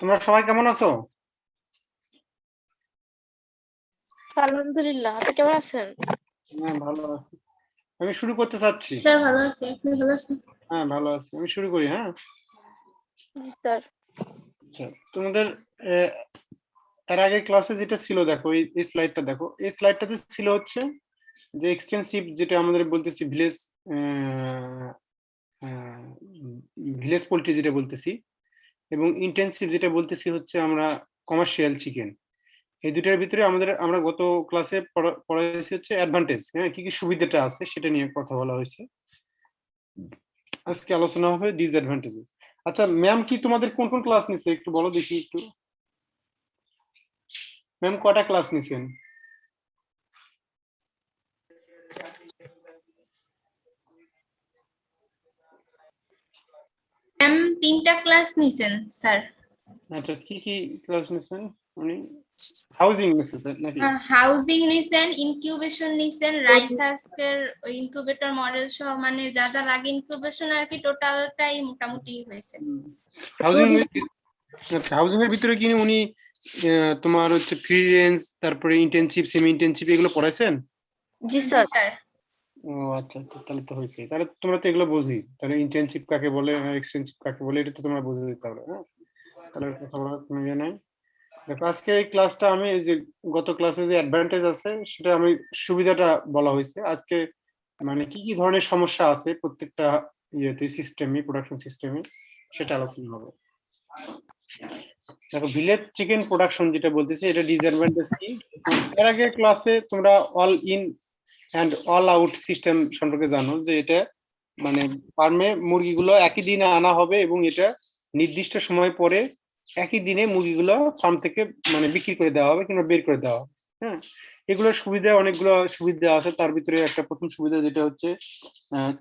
তোমরা সবাই কেমন আছো? আলহামদুলিল্লাহ, আপনি কেমন আছেন? হ্যাঁ, ভালো আছি। আমি শুরু করতে চাচ্ছি। স্যার ভালো আছি, আপনি ভালো আছেন? হ্যাঁ, ভালো আছি। আমি শুরু করি। হ্যাঁ, জি স্যার। আচ্ছা, তোমাদের এর আগে ক্লাসে যেটা ছিল, দেখো এই স্লাইডটা দেখো। এই স্লাইডটাতে ছিল হচ্ছে যে এক্সটেন্সিভ, যেটা আমাদের বলতেছি ভিলেজ ভিলেজ পোল্ট্রি যেটা বলতেছি, এবং ইন্টেন্সিভ যেটা বলতেছি হচ্ছে আমরা কমার্শিয়াল চিকেন। এই দুটার ভিতরে আমরা গত ক্লাসে পড়াইছি হচ্ছে অ্যাডভান্টেজ, হ্যাঁ, কি কি সুবিধাটা আছে সেটা নিয়ে কথা বলা হয়েছে। আজকে আলোচনা হবে ডিসঅ্যাডভান্টেজেস। আচ্ছা ম্যাম, কি তোমাদের কোন কোন ক্লাস নিছে একটু বলো দেখি একটু। ম্যাম কটা ক্লাস নিছেন? ম্যাম 3টা ক্লাস নিছেন স্যার। আচ্ছা, কি কি ক্লাস নিছেন? উনি হাউজিং নিছে নাকি? হাউজিং নিছেন, ইনকিউবেশন নিছেন, রাইস হাস্কের ইনকিউবেটর মডেল সহ, মানে যা যা লাগে ইনকিউবেশন আর কি, টোটালটাই মোটামুটি হয়েছে। হাউজিং, আচ্ছা, হাউজিং এর ভিতরে কি উনি তোমার হচ্ছে ফ্রি রেঞ্জ, তারপরে ইন্টেনসিভ, সেমি ইন্টেনসিভ এগুলো পড়াইছেন? জি স্যার। ও আচ্ছা আচ্ছা, তাহলে তো হয়েছে। তাহলে তোমরা তো এগুলো বুঝি, তাহলে ইন্টেনসিভ কাকে বলে, এক্সটেন্সিভ কাকে বলে, এটা তো তোমরা বুঝে দিতে পারো। হ্যাঁ, তাহলে কথা বলার কোনো ইয়ে নাই। দেখো আজকে এই ক্লাসটা আমি যে গত ক্লাসে যে অ্যাডভান্টেজ আছে সেটা আমি সুবিধাটা বলা হয়েছে। আজকে মানে কি কি ধরনের সমস্যা আছে প্রত্যেকটা ইয়েতে, সিস্টেমে, প্রোডাকশন সিস্টেমে, সেটা আলোচনা হবে। দেখো ভিলেজ চিকেন প্রোডাকশন যেটা বলতেছি, এটা ডিসঅ্যাডভান্টেজ কি? এর আগে ক্লাসে তোমরা all in and all out system সম্পর্কে জানো, যে এটা মানে ফার্মে মুরগিগুলো একই দিনে আনা হবে এবং এটা নির্দিষ্ট সময় পরে একই দিনে মুরগিগুলো ফার্ম থেকে মানে বিক্রি করে দেওয়া হবে কিংবা বের করে দেওয়া হবে। হ্যাঁ, এগুলোর সুবিধা, অনেকগুলো সুবিধা আছে। তার ভিতরে একটা প্রথম সুবিধা যেটা হচ্ছে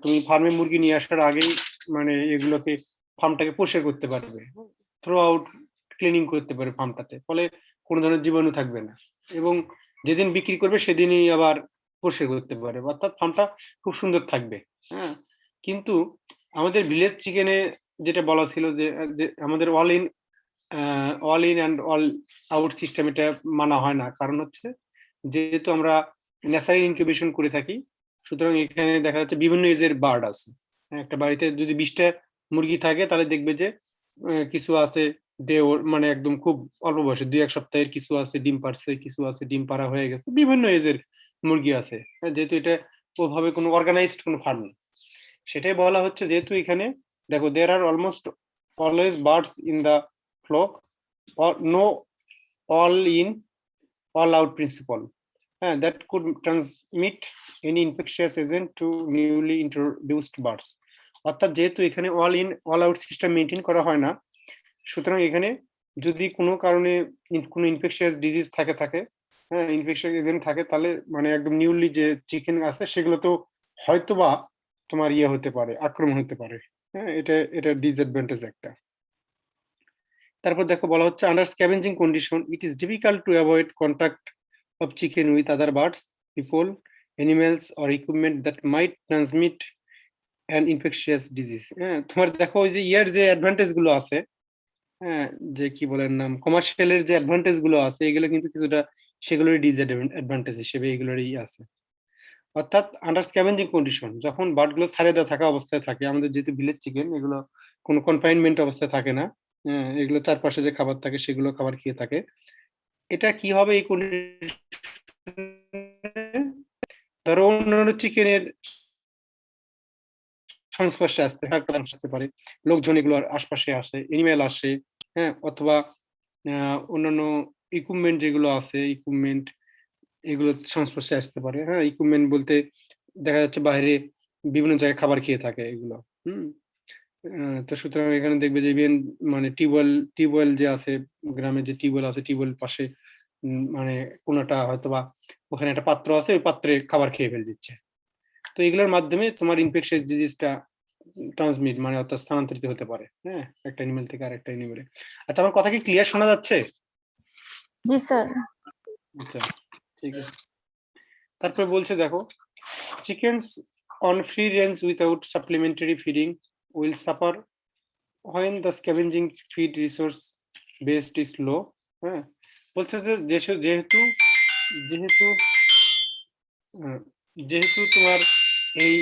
তুমি ফার্মে মুরগি নিয়ে আসার আগেই মানে এগুলোকে, ফার্মটাকে পরিষ্কার করতে পারবে, থ্রু আউট ক্লিনিং করতে পারে ফার্মটাতে, ফলে কোনো ধরনের জীবাণু থাকবে না। এবং যেদিন বিক্রি করবে সেদিনই আবার পরিষ্কার করতে পারে, অর্থাৎ ফার্মটা খুব সুন্দর থাকবে। হ্যাঁ, কিন্তু আমাদের ভিলেজ চিকেনে যেটা বলা ছিল যে আমাদের all in and all out system এটা মানা হয় না। কারণ হচ্ছে যেহেতু আমরা ন্যাচারাল ইনকিউবেশন করে থাকি, সুতরাং এখানে দেখা যাচ্ছে বিভিন্ন এজের বার্ড আছে। একটা বাড়িতে যদি 20টা মুরগি থাকে তাহলে দেখবে যে কিছু আছে মানে একদম খুব অল্প বয়সে 2-1 সপ্তাহের, কিছু আছে ডিম পারছে, কিছু আছে ডিম পাড়া হয়ে গেছে, বিভিন্ন এজের মুরগি আছে। যেহেতু এটা ওভাবে কোনো অর্গানাইজড কোনো ফার্ম নেই, সেটাই বলা হচ্ছে। যেহেতু এখানে দেখো there are almost always birds in the flock, no all in all out principle, হ্যাঁ, that could transmit any infectious agent to newly introduced birds. অর্থাৎ যেহেতু এখানে all in all out system maintain করা হয় না, সুতরাং এখানে যদি কোনো কারণে কোনো ইনফেকশিয়াস ডিজিজ থাকে, হ্যাঁ, ইনফেকশন এজেন্ট থাকে, তাহলে মানে একদম নিউলি যে চিকেন আছে সেগুলো তো হয়তোবা তোমার ইয়ে হতে পারে, আক্রমণ হতে পারে। হ্যাঁ, এটা ডিসঅ্যাডভান্টেজ একটা। তারপর দেখো বলা হচ্ছে under scavenging condition it is difficult to avoid contact of chicken with other birds, people, animals or equipment that might transmit and infectious disease. হ্যাঁ, তোমার দেখো ওই যে ইয়ার যে অ্যাডভান্টেজ গুলো আছে, হ্যাঁ, যে কি বলেন নাম, কমার্শিয়ালের যে অ্যাডভান্টেজ গুলো আছে এগুলো কিন্তু কিছুটা সেগুলোরই ডিসঅ্যাডভান্টেজ হিসেবে এগুলোরই আছে। অর্থাৎ আন্ডার স্ক্যাভেঞ্জিং কন্ডিশন, যখন বার্ড গুলো ছাড়ে দেওয়া থাকা অবস্থায় থাকে, আমাদের যেহেতু ভিলেজ চিকেন এগুলো কোনো কনফাইনমেন্ট অবস্থায় থাকে না, হ্যাঁ, এগুলো চারপাশে যে খাবার থাকে সেগুলো খাবার খেয়ে থাকে। এটা কি হবে এই ধরো অন্যান্য চিকেনের সংস্পর্শে আসতে পারে, লোকজন এগুলোর আশপাশে আসে, এনিমেল আসে, হ্যাঁ, অথবা অন্যান্য ইকুইপমেন্ট যেগুলো আছে, ইকুইপমেন্ট এগুলো সংস্পর্শে আসতে পারে। হ্যাঁ, ইকুইপমেন্ট বলতে দেখা যাচ্ছে বাইরে বিভিন্ন জায়গায় খাবার খেয়ে থাকে এগুলো। তো সুতরাং এখানে দেখবে যে ইভেন মানে টিউবওয়েল যে আছে, গ্রামের যে টিউবওয়েল আছে, টিউবওয়েল পাশে মানে কোনোটা হয়তোবা ওখানে একটা পাত্র আছে, ওই পাত্রে খাবার খেয়ে ফেল দিচ্ছে। তো এগুলোর মাধ্যমে তোমার ইনফেকশাস ডিজিজটা ট্রান্সমিট মানে অর্থাৎ স্থানান্তরিত হতে পারে, হ্যাঁ, একটা অ্যানিমেল থেকে আরেকটা অ্যানিমেলে। আচ্ছা, আমার কথা কি ক্লিয়ার শোনা যাচ্ছে? জি স্যার। আচ্ছা, ঠিক আছে। তারপরে বলছে দেখো, chickens on free range without supplementary feeding will suffer when the scavenging feed resource based is low। হ্যাঁ, বলছে যে যেহেতু যেহেতু যেহেতু তোমার এই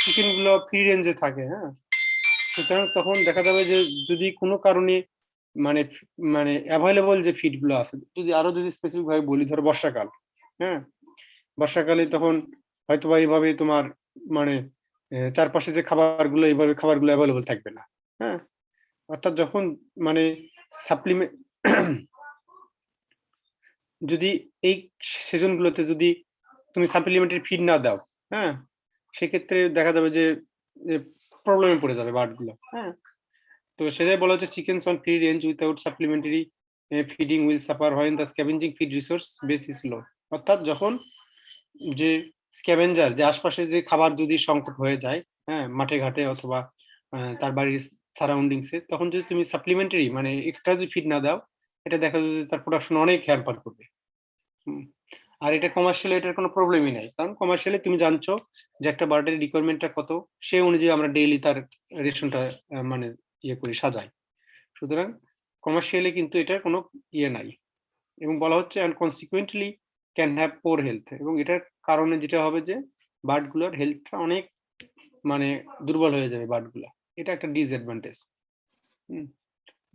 চিকেন গুলো ফ্রি রেঞ্জে থাকে, হ্যাঁ, সুতরাং তখন দেখা যাবে যে যদি কোনো কারণে মানে মানে অ্যাভেলেবল যে ফিড গুলো আছে, যদি স্পেসিফিক ভাবে বলি, ধরো বর্ষাকাল, হ্যাঁ, বর্ষাকালে তখন হয়তোবা এইভাবে তোমার মানে চারপাশে যে খাবারগুলো এইভাবে খাবারগুলো অ্যাভেলেবল থাকবে না, হ্যাঁ, অর্থাৎ যখন মানে সাপ্লিমেন্ট যদি এই সিজন গুলোতে যদি তুমি সাপ্লিমেন্টারি ফিড না দাও, হ্যাঁ, সেক্ষেত্রে দেখা যাবে যে প্রবলেমে পড়ে যাবে বার্ড গুলো, হ্যাঁ। তো সেটাই বলা হচ্ছে chickens on free range without supplementary feeding will suffer when the scavenging feed resource base is low. অর্থাৎ যখন যে স্ক্যাভেঞ্জার যে আশপাশে যে খাবার যদি সংকট হয়ে যায়, হ্যাঁ, মাঠে ঘাটে অথবা তার বাড়ির সারাউন্ডিংসে, তখন যদি তুমি সাপ্লিমেন্টারি মানে এক্সট্রা যদি ফিড না দাও, এটা দেখা যাবে যে তার প্রোডাকশন অনেক হ্যাম্পার করবে। আর এটা কমার্শিয়ালি এটার কোনো প্রবলেমই নাই, কারণ কমার্শিয়ালি তুমি জানছো যে একটা বার্ডের রিকোয়ারমেন্টটা কত, সেই অনুযায়ী আমরা ডেইলি তার রেশনটা মানে ইয়ে করি, সাজাই। সুতরাং কমার্শিয়ালি কিন্তু এটার কোনো ইয়ে নাই। এবং বলা হচ্ছে and consequently can have poor health, এবং এটার কারণে যেটা হবে যে বার্ডগুলোর হেলথটা অনেক মানে দুর্বল হয়ে যাবে বার্ডগুলো, এটা একটা ডিসঅ্যাডভান্টেজ।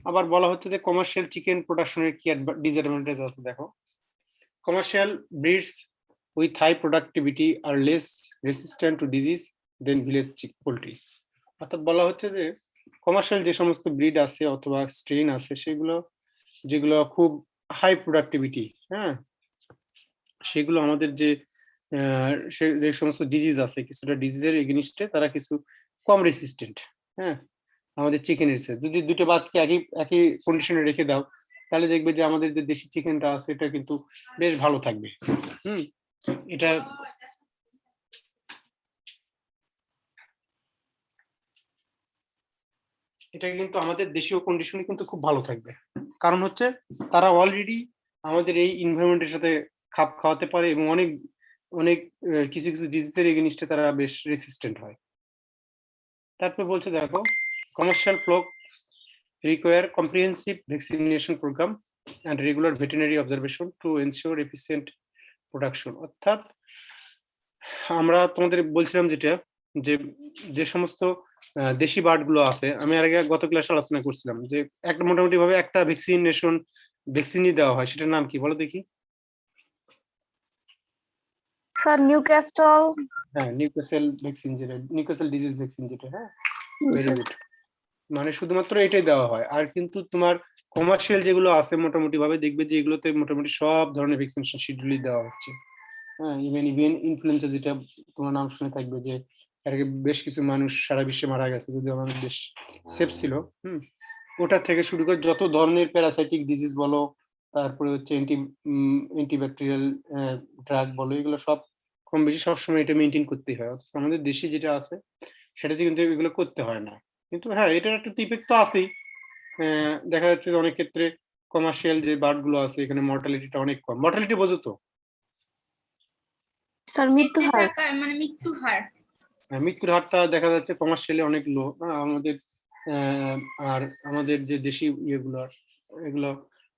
আবার বলা হচ্ছে যে কমার্শিয়াল চিকেন প্রোডাকশনের কি ডিসঅ্যাডভান্টেজ আছে দেখো। Commercial breeds with high productivity are less resistant to disease than village poultry। অর্থাৎ বলা হচ্ছে যে কমার্শিয়াল যে সমস্ত ব্রিড আছে অথবা স্ট্রেন আছে সেগুলো যেগুলো খুব হাই প্রোডাক্টিভিটি, হ্যাঁ, সেগুলো আমাদের যে যে সমস্ত ডিজিজ আছে, কিছুটা ডিজিজের এগেনিস্টে তারা কিছু কম রেসিস্টেন্ট, হ্যাঁ, আমাদের চিকেনের চেয়ে। যদি দুটো বাদকে একই কন্ডিশনে রেখে দাও, তাহলে দেখবে যে আমাদের যে দেশি চিকেনটা আছে এটা কিন্তু বেশ ভালো থাকবে। এটা কিন্তু আমাদের দেশীয় কন্ডিশনে কিন্তু খুব ভালো থাকবে, কারণ হচ্ছে তারা অলরেডি আমাদের এই এনভায়রনমেন্টের সাথে খাপ খাওয়াতে পারে এবং অনেক অনেক কিছু কিছু ডিজিজের এগেনিস্টে তারা বেশ রেসিস্টেন্ট হয়। তারপর বলছে দেখো, commercial flock require comprehensive vaccination program and regular veterinary observation to ensure efficient production। অর্থাৎ আমরা তোমাদের বলছিলাম যেটা যে যে সমস্ত দেশি বার্ড গুলো আছে, আমি আর আগে গত ক্লাসে আলোচনা করছিলাম যে একটা মোটামুটি ভাবে একটা ভ্যাকসিনই দেওয়া হয়, সেটার নাম কি বলো দেখি? Sir Newcastle. হ্যাঁ, নিউক্যাসল ভ্যাকসিন, যেটা নিউক্যাসল ডিজিজ ভ্যাকসিন যেটা, হ্যাঁ, ভেরি গুড। মানে শুধুমাত্র এটাই দেওয়া হয়। আর কিন্তু তোমার কমার্শিয়াল যেগুলো আছে মোটামুটি ভাবে দেখবে যে এগুলোতে মোটামুটি সব ধরনের ভ্যাকসিনেশন শিডিউলই দেওয়া হচ্ছে, হ্যাঁ, ইভেন ইনফ্লুয়েঞ্জা যেটা তোমার নাম শুনে থাকবে যে এর আগে বেশ কিছু মানুষ সারা বিশ্বে মারা গেছে, যদি আমাদের দেশ সেফ ছিল, ওটার থেকে শুরু করে যত ধরনের প্যারাসাইটিক ডিজিজ বলো, তারপরে হচ্ছে অ্যান্টিব্যাকটেরিয়াল ড্রাগ বলো, এগুলো সব কম বেশি সবসময় এটা মেনটেন করতেই হয়। অথচ আমাদের দেশে যেটা আছে সেটাতে কিন্তু এগুলো করতে হয় না। কিন্তু হ্যাঁ, এটার একটা ইফেক্ট তো আছেই। দেখা যাচ্ছে যে অনেক ক্ষেত্রে কমার্শিয়াল যে বার্ড গুলো আছে এখানে মর্টালিটিটা অনেক কম। মর্টালিটি বোঝো তো? স্যার মৃত্যু হার। মানে মৃত্যু হার। মৃত্যুর হারটা দেখা যাচ্ছে কমার্শিয়ালি অনেক লো আমাদের, আর আমাদের যে দেশি ইয়েগুলো এগুলো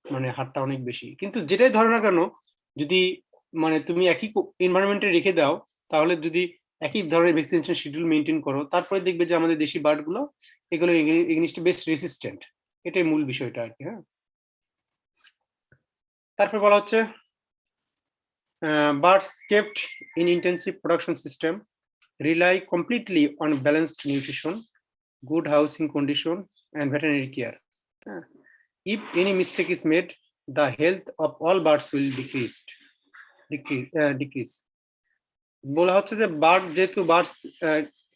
মানে হারটা অনেক বেশি। কিন্তু যেটাই ধরো না কেন, যদি মানে তুমি একই এনভায়রনমেন্টে রেখে দাও, তাহলে যদি একই ধরনের ভ্যাকসিনেশন শিডিউল মেনটেন করো, তারপরে দেখবে যে আমাদের দেশি বার্ড গুলো এগুলো এগেইনস্ট বেশ রেসিস্ট্যান্ট। এটাই মূল বিষয়টা আর কি। হ্যাঁ, তারপর বলা হচ্ছে birds kept in intensive production system rely completely on balanced nutrition, good housing condition, and veterinary care. If any mistake is made, the health of all birds will decrease. বলা হচ্ছে যে বার্ড, যেহেতু birds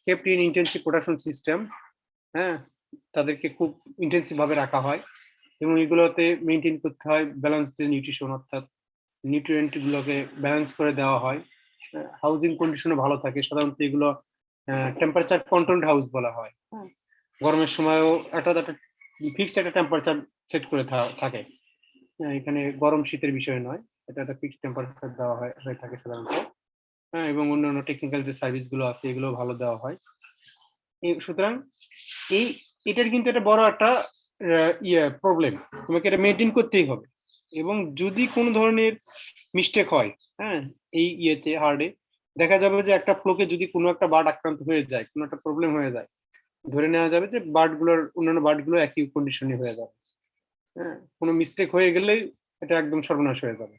kept in intensive production system, হ্যাঁ, তাদেরকে খুব intensive ভাবে রাখা হয় এবং এগুলোতে মেনটেন করতে হয় ব্যালেন্সড নিউট্রিশন, অর্থাৎ নিউট্রিয়েন্ট গুলোকে ব্যালেন্স করে দেওয়া হয়। হাউজিং কন্ডিশনও ভালো থাকে। সাধারণত এগুলো টেম্পারেচার কন্ট্রোলড হাউস বলা হয়। গরমের সময়ও একটা ফিক্সড একটা টেম্পারেচার সেট করে থাকে। এখানে গরম শীতের বিষয় নয়, এটা একটা ফিক্সড টেম্পারেচার দেওয়া হয়ে থাকে সাধারণত। হ্যাঁ, এবং অন্যান্য টেকনিক্যাল যে সার্ভিস গুলো আছে এগুলো ভালো দেওয়া হয়। সুতরাং এটার কিন্তু একটা বড় একটা প্রবলেম, তোমাকে এটা মেনটেন করতেই হবে। এবং যদি কোনো ধরনের মিস্টেক হয়, হ্যাঁ, এই হার্ডে দেখা যাবে যে একটা ফ্লোকে যদি কোনো একটা বার্ড আক্রান্ত হয়ে যায়, কোনো একটা প্রবলেম হয়ে যায়, ধরে নেওয়া যাবে যে অন্যান্য বার্ড গুলো একই কন্ডিশনে হয়ে যাবে। হ্যাঁ, কোনো মিস্টেক হয়ে গেলেই এটা একদম সর্বনাশ হয়ে যাবে।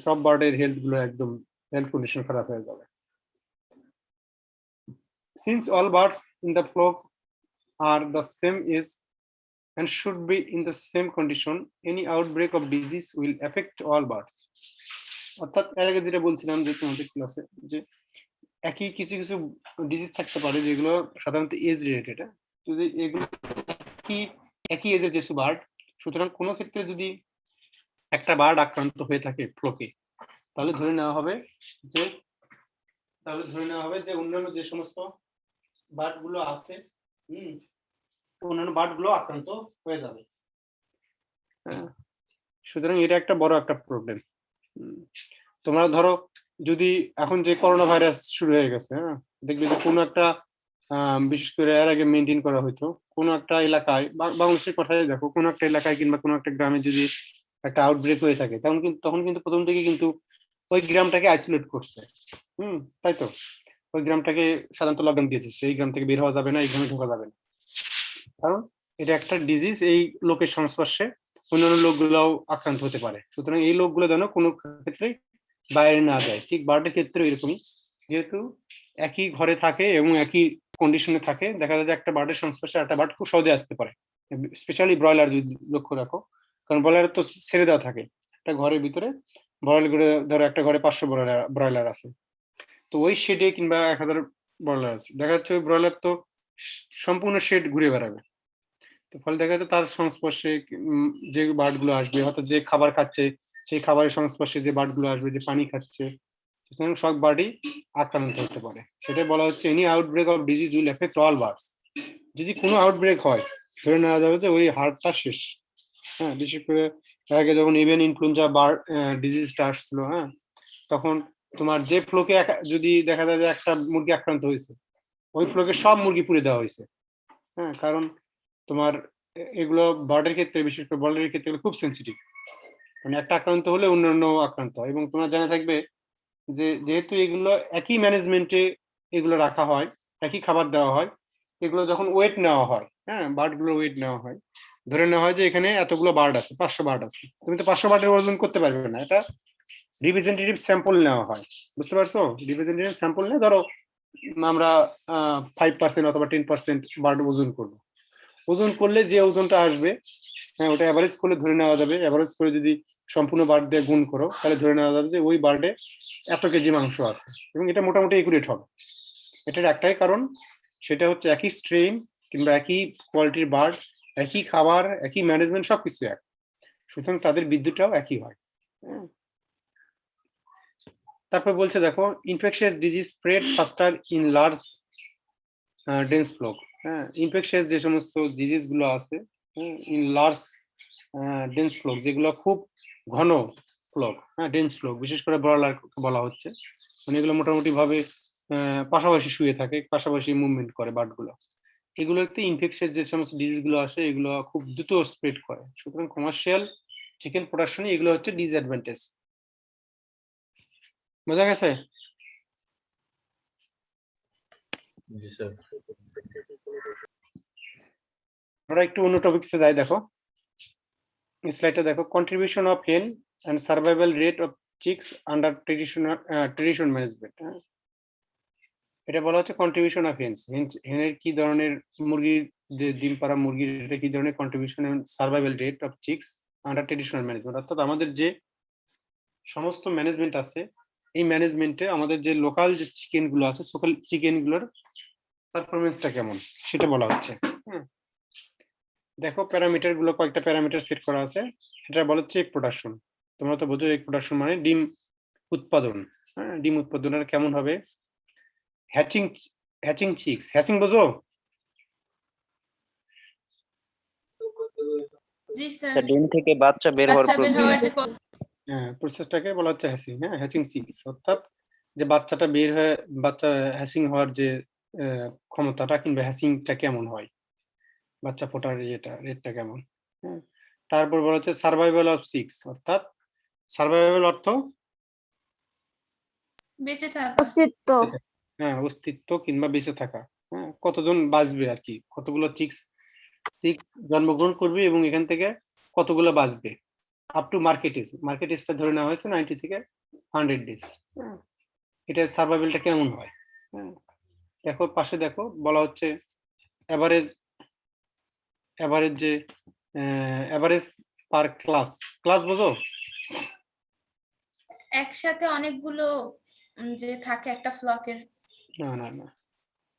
সব বার্ডের হেলথ কন্ডিশন খারাপ হয়ে যাবে। Since all birds in the flock are the same age and should be in the same condition, any outbreak of disease will affect all birds. অর্থাৎ এর আগে যেটা বলছিলাম যে তোমাদের ক্লাসে, যে একই কিছু কিছু ডিজিজ থাকতে পারে যেগুলো সাধারণত এজ রিলেটেড। যদি এগুলো একই এজের যে বার্ড, সুতরাং কোনো ক্ষেত্রে যদি একটা বার্ড আক্রান্ত হয়ে থাকে ফ্লোকে, তাহলে ধরে নেওয়া হবে যে অন্যান্য যে সমস্ত বার্ড গুলো আছে, অন্যান্য বার্ড গুলো আক্রান্ত হয়ে যাবে। সুতরাং এটা একটা বড় একটা প্রবলেম। তোমরা ধরো যদি এখন যে করোনা ভাইরাস শুরু হয়ে গেছে, হ্যাঁ, দেখবে যে কোনো একটা বিশেষ করে এর আগে মেনটেন করা হইতো কোনো একটা এলাকায়, বাংলাদেশের কথাই দেখো, কোনো একটা এলাকায় কিংবা কোনো একটা গ্রামে যদি একটা আউটব্রেক হয়ে থাকে, তখন কিন্তু প্রথম থেকে কিন্তু ওই গ্রামটাকে আইসোলেট করছে। তাই তো, ওই গ্রামটাকে সাধারণত লকডাউন দিয়ে দিচ্ছে, এই গ্রাম থেকে বের হওয়া যাবে না, এই গ্রামে ঢোকা যাবে না, কারণ এটা একটা ডিজিজ, এই লোকের সংস্পর্শে অন্যান্য লোকগুলোও আক্রান্ত হতে পারে। সুতরাং এই লোকগুলো যেন কোনো ক্ষেত্রে বাইরে না যায়। ঠিক বার্ডের ক্ষেত্রে এরকমই, যেহেতু একই ঘরে থাকে এবং একই কন্ডিশনে থাকে, দেখা যায় যে একটা বার্ডের সংস্পর্শে একটা বার্ড খুব সহজে আসতে পারে। স্পেশালি ব্রয়লার যদি লক্ষ্য রাখো, কারণ ব্রয়লার তো ছেড়ে দেওয়া থাকে একটা ঘরের ভিতরে। ব্রয়লার করে ধরো একটা ঘরে 500 ব্রয়লার আছে, তো ওই শেডে কিংবা 1000 ব্রয়লার আছে, দেখা যাচ্ছে ওই ব্রয়লার তো সম্পূর্ণ শেড ঘুরে বেড়াবে। তো ফলে দেখা যাচ্ছে তার সংস্পর্শে যে বার্ড গুলো আসবে, অর্থাৎ যে খাবার খাচ্ছে সেই খাবারের সংস্পর্শে যে বার্ড গুলো আসবে, যে পানি খাচ্ছে, সুতরাং সব বার্ডই আক্রান্ত হতে পারে। সেটাই বলা হচ্ছে any outbreak of disease will effect all birds. যদি কোনো আউটব্রেক হয়, ধরে নেওয়া যাবে যে ওই হার্টটা শেষ। হ্যাঁ, বিশেষ করে আগে যখন এভিয়ান ইনফ্লুয়েঞ্জা ডিজিজটা আসছিল, হ্যাঁ, তখন তোমার যে ফ্লোকে যদি দেখা যায় যে একটা মুরগি আক্রান্ত হয়েছে, ওই ফ্লোকে সব মুরগি পুড়ে দেওয়া হয়েছে। হ্যাঁ, কারণ তোমার এগুলো বার্ডের ক্ষেত্রে, বিশেষ করে ব্রয়লারের ক্ষেত্রে খুব সেন্সিটিভ, মানে একটা আক্রান্ত হলে অন্যান্য আক্রান্ত হয়। এবং তোমরা জানা থাকবে যে যেহেতু এগুলো একই ম্যানেজমেন্টে এগুলো রাখা হয়, একই খাবার দেওয়া হয়, এগুলো যখন ওয়েট নেওয়া হয়, হ্যাঁ, বার্ড গুলো ওয়েট নেওয়া হয়, ধরে নেওয়া হয় যে এখানে এতগুলো বার্ড আছে, 500 বার্ড আছে, তুমি তো 500 বার্ডের ওজন করতে পারবে না, এটা রিপ্রেজেন্টেটিভ স্যাম্পল নেওয়া হয়, বুঝতে পারছো? রিপ্রেজেন্টেটিভ স্যাম্পল নিয়ে ধরো আমরা 5% অথবা 10% বার্ড ওজন করবো। ওজন করলে যে ওজনটা আসবে, হ্যাঁ, ওটা অ্যাভারেজ করলে ধরে নেওয়া যাবে, অ্যাভারেজ করে যদি সম্পূর্ণ বার্ড দিয়ে গুণ করো, তাহলে ধরে নেওয়া যাবে যে ওই বার্ডে এত কেজি মাংস আছে, এবং এটা মোটামুটি একুরেট হবে। এটার একটাই কারণ, সেটা হচ্ছে একই স্ট্রেন কিংবা একই কোয়ালিটির বার্ড, একই খাবার, একই ম্যানেজমেন্ট, সবকিছু এক, সুতরাং তাদের বিদ্যুৎটাও একই হয়। তারপর বলছে দেখো, infectious disease spread faster in large dense flock. হ্যাঁ, ইনফেকশিয়াস যে সমস্ত ডিজিজ গুলো আছে ইন লার্জ ডেন্স ফ্লোক, যেগুলো খুব ঘন ফ্লোক, হ্যাঁ, ডেন্স ফ্লোক, বিশেষ করে ব্রয়লার বলা হচ্ছে, মানে এগুলো মোটামুটি ভাবে পাশাপাশি শুয়ে থাকে, পাশাপাশি মুভমেন্ট করে বার্ডগুলো। এগুলোতে ইনফেকশন যে সমস্ত ডিজিজ গুলো আসে এগুলো খুব দ্রুত স্প্রেড করে। সুতরাং কমার্শিয়াল চিকেন প্রোডাকশনে এগুলো হচ্ছে ডিসঅ্যাডভান্টেজ। বোঝা গেছে? জি স্যার। আমরা একটু অন্য টপিকসে যাই। দেখো স্লাইডটা দেখো, কন্ট্রিবিউশন অফ হেন and survival rate of chicks under tradition management. এটা বলা হচ্ছে কন্ট্রিবিউশন অফ হেন্স। হেনের কি ধরনের মুরগির যে ডিম পাড়া মুরগির এটা কি ধরনের contribution and survival rate of chicks under traditional management. অর্থাৎ আমাদের যে সমস্ত ম্যানেজমেন্ট আছে এই ম্যানেজমেন্টে আমাদের যে লোকাল যে চিকেন গুলো আছে সকল চিকেন গুলোর পারফরমেন্সটা কেমন সেটা বলা হচ্ছে। দেখো প্যারামিটার গুলো, কয়েকটা প্যারামিটার সেট করা আছে। এটা বলা হচ্ছে এগ প্রোডাকশন। তোমরা তো বোঝো এগ প্রোডাকশন মানে ডিম উৎপাদন। ডিম উৎপাদনের কেমন হবে। হ্যাচিং চিক্স, হ্যাচিং বোঝো? জি স্যার, ডিম থেকে বাচ্চা বের হওয়ার বাচ্চা বের প্রক্রিয়া। হওয়ার যে হ্যাঁ, প্রসেসটাকে বলা হচ্ছে হ্যাচিং। হ্যাচিং চিক্স অর্থাৎ যে বাচ্চাটা বের হয়ে বাচ্চা হ্যাচিং হওয়ার যে ক্ষমতাটা কিংবা হ্যাচিংটা কেমন হয়, বাচ্চা ফোটার রেটটা কেমন। তারপর বলা হচ্ছে সার্ভাইভাল অফ চিক্স, অর্থাৎ সার্ভাইভাল অর্থ বেঁচে থাকা। অস্তিত্ব। অস্তিত্ব কিংবা বেঁচে থাকা। কতজন বাঁচবে আর কি, কতগুলো চিক্স জন্মগ্রহণ করবে এবং এখান থেকে কতগুলো বাঁচবে আপ টু মার্কেট এজটা ধরে নেওয়া হয়েছে 90 থেকে 100 ডেজ। এটা সার্ভাইভালটা কেমন হয়। দেখো পাশে দেখো বলা হচ্ছে এভারেজ যে এভারেজ পার ক্লাস বোঝো? একসাথে অনেকগুলো যে থাকে একটা ফ্লকের। না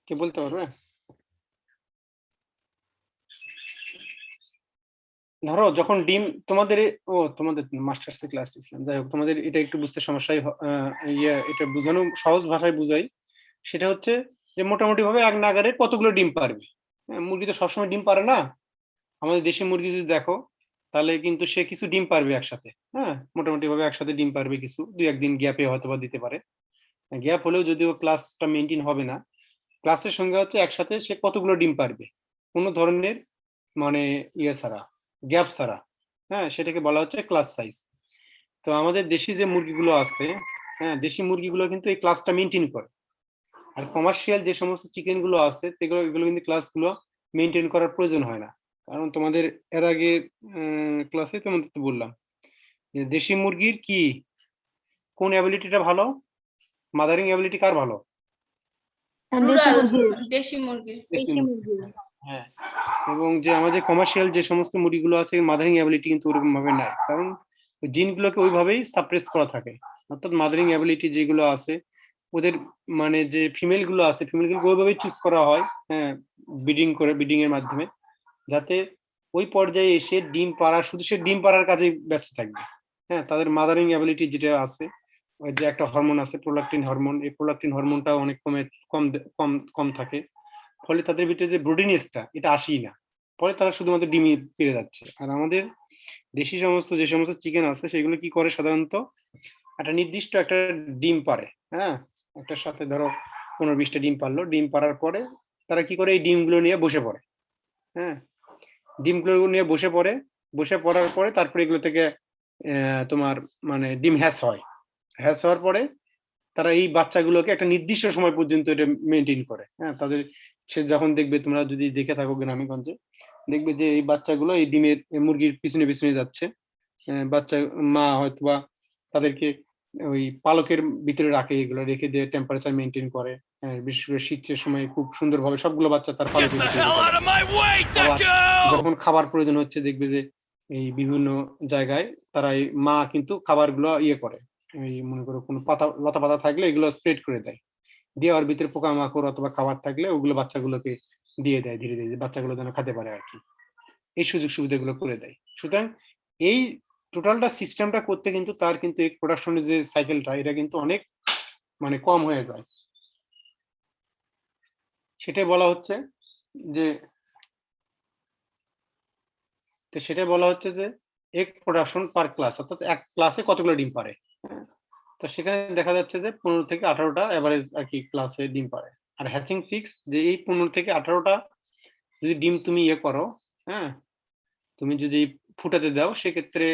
কে বলতে পারবে? ধরো যখন ডিম তোমাদের তোমাদের মাস্টার্স ক্লাস ছিলাম, যাই হোক তোমাদের এটা একটু বুঝতে সমস্যাই এটা বোঝানো সহজ ভাষায় বুঝাই। সেটা হচ্ছে যে মোটামুটি ভাবে এক নাগারে কতগুলো ডিম পারবে। মুরগি তো সবসময় ডিম পারে না। আমাদের দেশি মুরগি যদি দেখো তাহলে কিন্তু সে কিছু ডিম পারবে একসাথে। মোটামুটি ভাবে একসাথে ডিম পারবে কিছু, 2-1 দিন গ্যাপে হয়তো বা দিতে পারে। গ্যাপ হলেও যদিও ক্লাসটা মেনটেন হবে না। ক্লাসের সঙ্গে হচ্ছে একসাথে সে কতগুলো ডিম পারবে কোনো ধরনের মানে ছাড়া, গ্যাপ ছাড়া। সেটাকে বলা হচ্ছে ক্লাস সাইজ। তো আমাদের দেশি যে মুরগিগুলো আছে, দেশি মুরগিগুলো কিন্তু এই ক্লাসটা মেনটেন করে। আর কমার্শিয়াল যে সমস্ত চিকেন গুলো আছে এগুলো কিন্তু ক্লাসগুলো মেনটেন করার প্রয়োজন হয় না। কারণ তোমাদের এর আগে ক্লাসে তোমাদের তো বললাম যে দেশি মুরগির কি কোন অ্যাবিলিটিটা ভালো, মাদারিং অ্যাবিলিটি কার ভালো? দেশি মুরগি। হ্যাঁ, এবং যে আমাদের কমার্শিয়াল যে সমস্ত মুরগিগুলো আছে মাদারিং অ্যাবিলিটি কিন্তু ওরকম ভাবে নাই, কারণ জিনগুলোকে ওইভাবেই সাপ্রেস করা থাকে। অর্থাৎ মাদারিং অ্যাবিলিটি যেগুলো আছে ওদের মানে যে ফিমেল গুলো আছে ফিমেলগুলোকে ওইভাবেই চুজ করা হয়, ব্রিডিং এর মাধ্যমে, যাতে ওই পর্যায়ে এসে ডিম পাড়া, শুধু সে ডিম পাড়ার কাজে ব্যস্ত থাকবে। তাদের মাদারিং অ্যাবিলিটি যেটা আছে, ওই যে একটা হরমোন আছে প্রোলাকটিন হরমোন, এই প্রোলাকটিন হরমোনটা অনেক কম থাকে। ফলে তাদের ভিতরে যে ব্রুডিনেসটা এটা আসেই না। ফলে তারা শুধুমাত্র ডিমই পেরে যাচ্ছে। আর আমাদের দেশি যে সমস্ত চিকেন আছে সেগুলো কি করে সাধারণত একটা নির্দিষ্ট একটা ডিম পারে। একটার সাথে ধরো 15-20টা ডিম পারলো, ডিম পারার পরে তারা কি করে এই ডিমগুলো নিয়ে বসে পড়ে। ডিমগুলো নিয়ে বসে পড়ার পরে তারপরে এগুলো থেকে তোমার মানে ডিম হ্যাচ হওয়ার পরে তারা এই বাচ্চাগুলোকে একটা নির্দিষ্ট সময় পর্যন্ত এটা মেনটেন করে। তাদের সে যখন দেখবে, তোমরা যদি দেখে থাকো গ্রামীণগঞ্জে, দেখবে যে এই বাচ্চাগুলো এই ডিমের মুরগির পিছনে যাচ্ছে। বাচ্চা মা হয়তোবা তাদেরকে ওই পালকের ভিতরে রাখে, এগুলো রেখে দিয়ে টেম্পারেচার মেনটেন করে। বিশেষ করে শীতের সময় খুব সুন্দরভাবে সবগুলো বাচ্চা তার পালকের ভিতরে। যখন খাবার প্রয়োজন হচ্ছে দেখবে যে এই বিভিন্ন জায়গায় তারা এই মা কিন্তু খাবারগুলো করে, এই মনে করো কোনো লতা পাতা থাকলে এগুলো স্প্রেড করে দেয়, দিয়ে ওর ভিতরে পোকামাকড় অথবা খাবার থাকলে ওগুলো বাচ্চাগুলোকে দিয়ে দেয় ধীরে ধীরে, বাচ্চাগুলো যেন খেতে পারে আর কি। এই সুযোগ সুবিধাগুলো করে দেয়। সুতরাং এই টোটালটা সিস্টেমটা করতে কিন্তু তার কিন্তু এই প্রোডাকশনের যে সাইকেলটা এটা কিন্তু অনেক মানে কম হয়ে যায়। সেটাই বলা হচ্ছে যে এগ প্রোডাকশন পার ক্লাস, অর্থাৎ এক ক্লাসে কতগুলো ডিম পারে। তো সেখানে দেখা যাচ্ছে যে 15 থেকে 18টা এভারেজ আর কি ক্লাসে ডিম পারে। আর হ্যাচিং 6 যে এই 15 থেকে 18টা যদি ডিম তুমি ইয়ে করো, হ্যাঁ, তুমি যদি ফুটাতে দাও সেক্ষেত্রে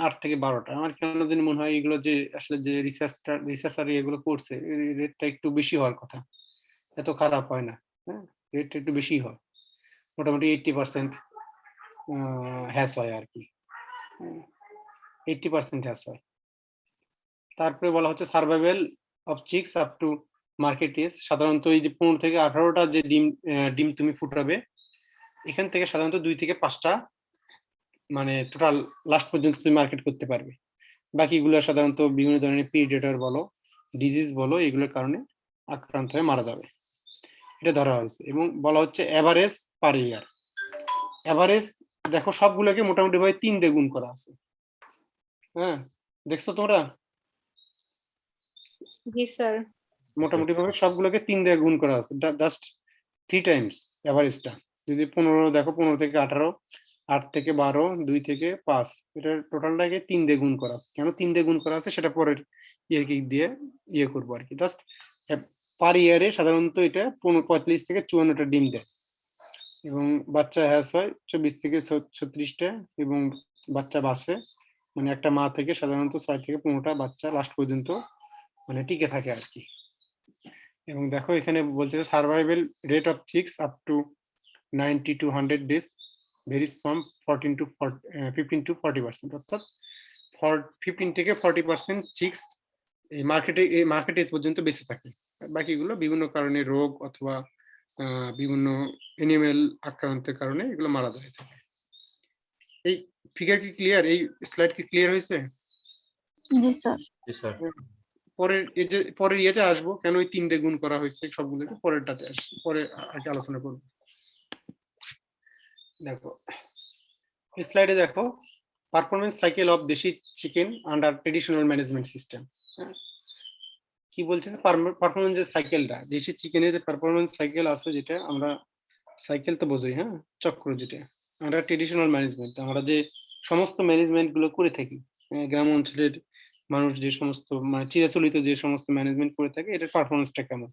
8 থেকে 12টা। আমার কেন জানি মনে হয় এগুলো যে আসলে যে রিসার্চার এগুলো করছে রেটটা একটু বেশি হওয়ার কথা, এত খারাপ হয় না। হ্যাঁ, রেটটা একটু বেশি হয়, মোটামুটি 80% হ্যাস হয় আর কি, 80% হ্যাস হয়। তারপরে বলা হচ্ছে survival of chicks up to market age. সাধারণত এই যে 15 থেকে 18টা যে ডিম তুমি ফুটাবে, এখান থেকে সাধারণত 2 থেকে 5টা মানে টোটাল লাস্ট পর্যন্ত তুমি মার্কেট করতে পারবে। বাকিগুলো সাধারণত বিভিন্ন ধরনের প্রিডেটর বলো, ডিজিজ বলো, এগুলোর কারণে আক্রান্ত হয়ে মারা যাবে, এটা ধরা হয়েছে। এবং বলা হচ্ছে এভারেজ পার ইয়ার। এভারেজ দেখো সবগুলোকে মোটামুটি ভাবে 3 দিয়ে গুণ করা আছে। হ্যাঁ, দেখছো তোমরা? জি স্যার। মোটামুটি ভাবে সবগুলোকে 3 দিয়ে গুণ করা আছে, জাস্ট 3 টাইমস এভারেজটা। যদি 15 দেখো, 15 থেকে 18, 8 থেকে 12, 2 থেকে 5, এটা টোটালটাকে 3 দিয়ে গুণ করা আছে। কেন 3 দিয়ে গুণ করা আছে সেটা পরের ইয়ে দিয়ে ইয়ে করবো আর কি। জাস্ট পার ইয়ারে সাধারণত এটা 45 থেকে 54টা ডিম দেয় এবং বাচ্চা হ্যাস হয় 24 থেকে 36টা এবং বাচ্চা বাঁচে, মানে একটা মা থেকে সাধারণত 6 থেকে 15টা বাচ্চা লাস্ট পর্যন্ত মানে টিকে থাকে আর কি। এবং দেখো এখানে বলতেছে survival rate of chicks up two 90 to 100 days varies from 15 to 40%, অর্থাৎ 15 থেকে 40% চিক্স এই মার্কেটে পর্যন্ত বেঁচে থাকে। বাকিগুলো বিভিন্ন কারণে রোগ অথবা বিভিন্ন এনিমেল আক্রান্তের কারণে এগুলো মারা যায় থাকে। এই ফিগার কি ক্লিয়ার? এই স্লাইড কি ক্লিয়ার হয়েছে? জি স্যার। জি স্যার। পরের ইয়েতে আসবো কেন ওই 3 দিয়ে গুণ করা হয়েছে সবগুলোকে, পরেরটাতে আসবো, পরে আগে আলোচনা করবো। দেখো এই স্লাইডে দেখো পারফরমেন্স সাইকেল অফ দেশি chicken under traditional management system. কি বলছে পারফরমেন্স যে সাইকেলটা, দেশি চিকেনের যে পারফরমেন্স সাইকেল আছে, যেটা আমরা সাইকেল তো বোঝাই, হ্যাঁ, চক্র, যেটা আমরা ট্রেডিশনাল ম্যানেজমেন্ট, আমরা যে সমস্ত ম্যানেজমেন্ট গুলো করে থাকি, গ্রাম অঞ্চলের মানুষ যে সমস্ত মানে চিরাচরিত যে সমস্ত ম্যানেজমেন্ট করে থাকে, এটার পারফরমেন্সটা কেমন।